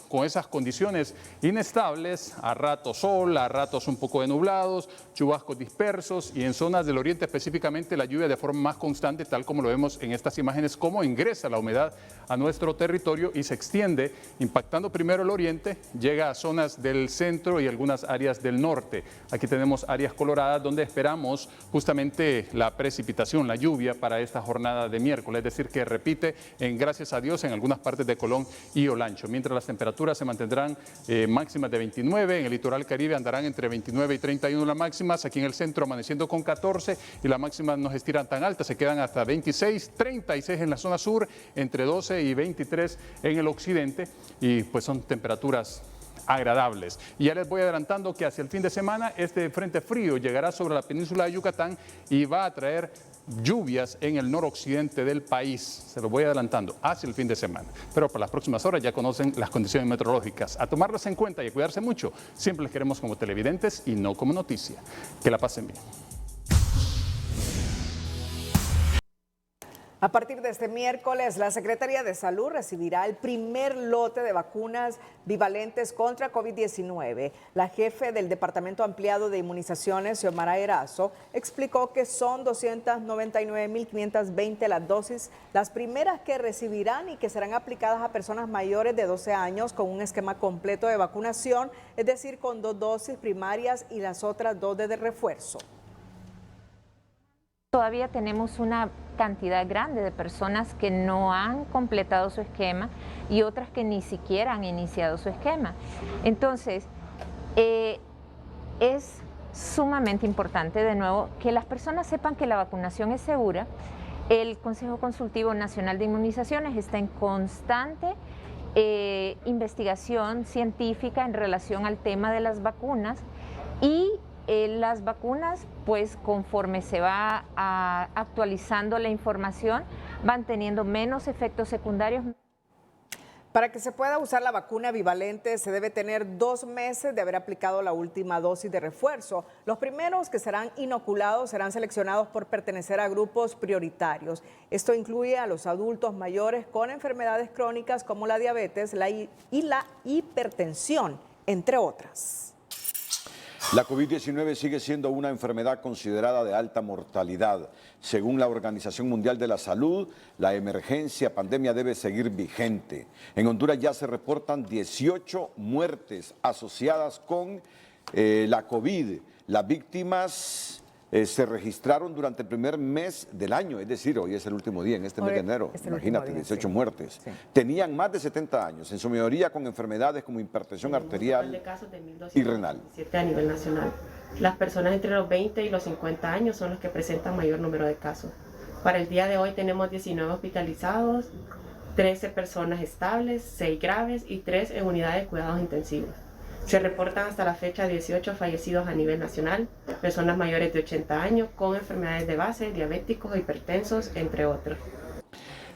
con esas condiciones inestables, a ratos sol, a ratos un poco de nublados, chubascos dispersos y en zonas del oriente específicamente la lluvia de forma más constante, tal como lo vemos en estas imágenes, cómo ingresa la humedad a nuestro territorio y se extiende, impactando primero el oriente, llega a zonas del centro y algunas áreas del norte. Aquí tenemos áreas coloradas donde esperamos justamente la precipitación, la lluvia para esta jornada de miércoles, es decir, que repite en gracias a Dios en algunas partes de Colón y Olancho, mientras las temperaturas se mantendrán máximas de 29, en el litoral caribe andarán entre 29 y 31 las máximas, aquí en el centro amaneciendo con 14 y las máximas no se estiran tan altas, se quedan hasta 26, 36 en la zona sur, entre 12 y 23 en el occidente y pues son temperaturas agradables. Y ya les voy adelantando que hacia el fin de semana este frente frío llegará sobre la península de Yucatán y va a traer lluvias en el noroccidente del país. Se lo voy adelantando hacia el fin de semana. Pero para las próximas horas ya conocen las condiciones meteorológicas. A tomarlas en cuenta y a cuidarse mucho. Siempre les queremos como televidentes y no como noticia. Que la pasen bien. A partir de este miércoles, la Secretaría de Salud recibirá el primer lote de vacunas bivalentes contra COVID-19. La jefe del Departamento Ampliado de Inmunizaciones, Xiomara Erazo, explicó que son 299.520 las dosis, las primeras que recibirán y que serán aplicadas a personas mayores de 12 años con un esquema completo de vacunación, es decir, con 2 dosis primarias y las otras 2 de refuerzo. Todavía tenemos una cantidad grande de personas que no han completado su esquema y otras que ni siquiera han iniciado su esquema. Entonces, es sumamente importante, de nuevo, que las personas sepan que la vacunación es segura. El Consejo Consultivo Nacional de Inmunizaciones está en constante investigación científica en relación al tema de las vacunas y las vacunas, pues conforme se va actualizando la información, van teniendo menos efectos secundarios. Para que se pueda usar la vacuna bivalente se debe tener 2 meses de haber aplicado la última dosis de refuerzo. Los primeros que serán inoculados serán seleccionados por pertenecer a grupos prioritarios. Esto incluye a los adultos mayores con enfermedades crónicas como la diabetes y la hipertensión, entre otras. La COVID-19 sigue siendo una enfermedad considerada de alta mortalidad. Según la Organización Mundial de la Salud, la emergencia pandemia debe seguir vigente. En Honduras ya se reportan 18 muertes asociadas con la COVID. Las víctimas se registraron durante el primer mes del año, es decir, hoy es el último día, en este mes de enero, imagínate, 18 muertes. Sí. Tenían más de 70 años, en su mayoría con enfermedades como hipertensión arterial y renal. A nivel nacional. Las personas entre los 20 y los 50 años son los que presentan mayor número de casos. Para el día de hoy tenemos 19 hospitalizados, 13 personas estables, 6 graves y 3 en unidades de cuidados intensivos. Se reportan hasta la fecha 18 fallecidos a nivel nacional, personas mayores de 80 años con enfermedades de base, diabéticos, hipertensos, entre otros.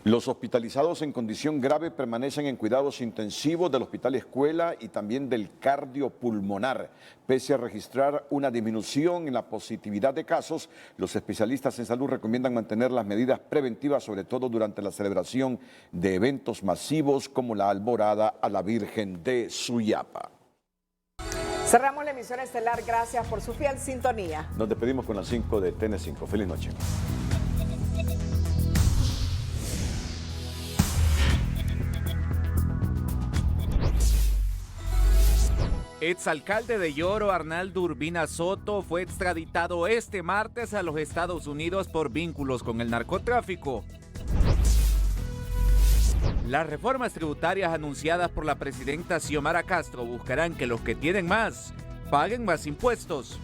Los hospitalizados en condición grave permanecen en cuidados intensivos del Hospital Escuela y también del cardiopulmonar. Pese a registrar una disminución en la positividad de casos, los especialistas en salud recomiendan mantener las medidas preventivas, sobre todo durante la celebración de eventos masivos como la Alborada a la Virgen de Suyapa. Cerramos la emisión estelar. Gracias por su fiel sintonía. Nos despedimos con las 5 de TN5. Feliz noche. Exalcalde de Yoro, Arnaldo Urbina Soto, fue extraditado este martes a los Estados Unidos por vínculos con el narcotráfico. Las reformas tributarias anunciadas por la presidenta Xiomara Castro buscarán que los que tienen más paguen más impuestos.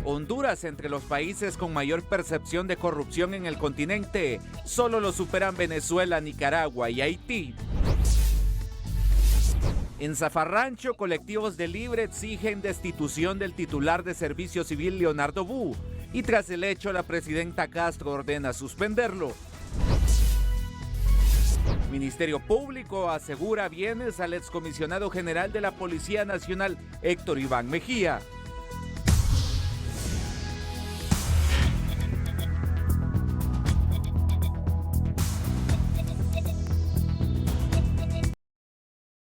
Honduras, entre los países con mayor percepción de corrupción en el continente, solo lo superan Venezuela, Nicaragua y Haití. En Zafarrancho, colectivos de Libre exigen destitución del titular de Servicio Civil, Leonardo Bu, y tras el hecho, la presidenta Castro ordena suspenderlo. Ministerio Público asegura bienes al excomisionado general de la Policía Nacional, Héctor Iván Mejía.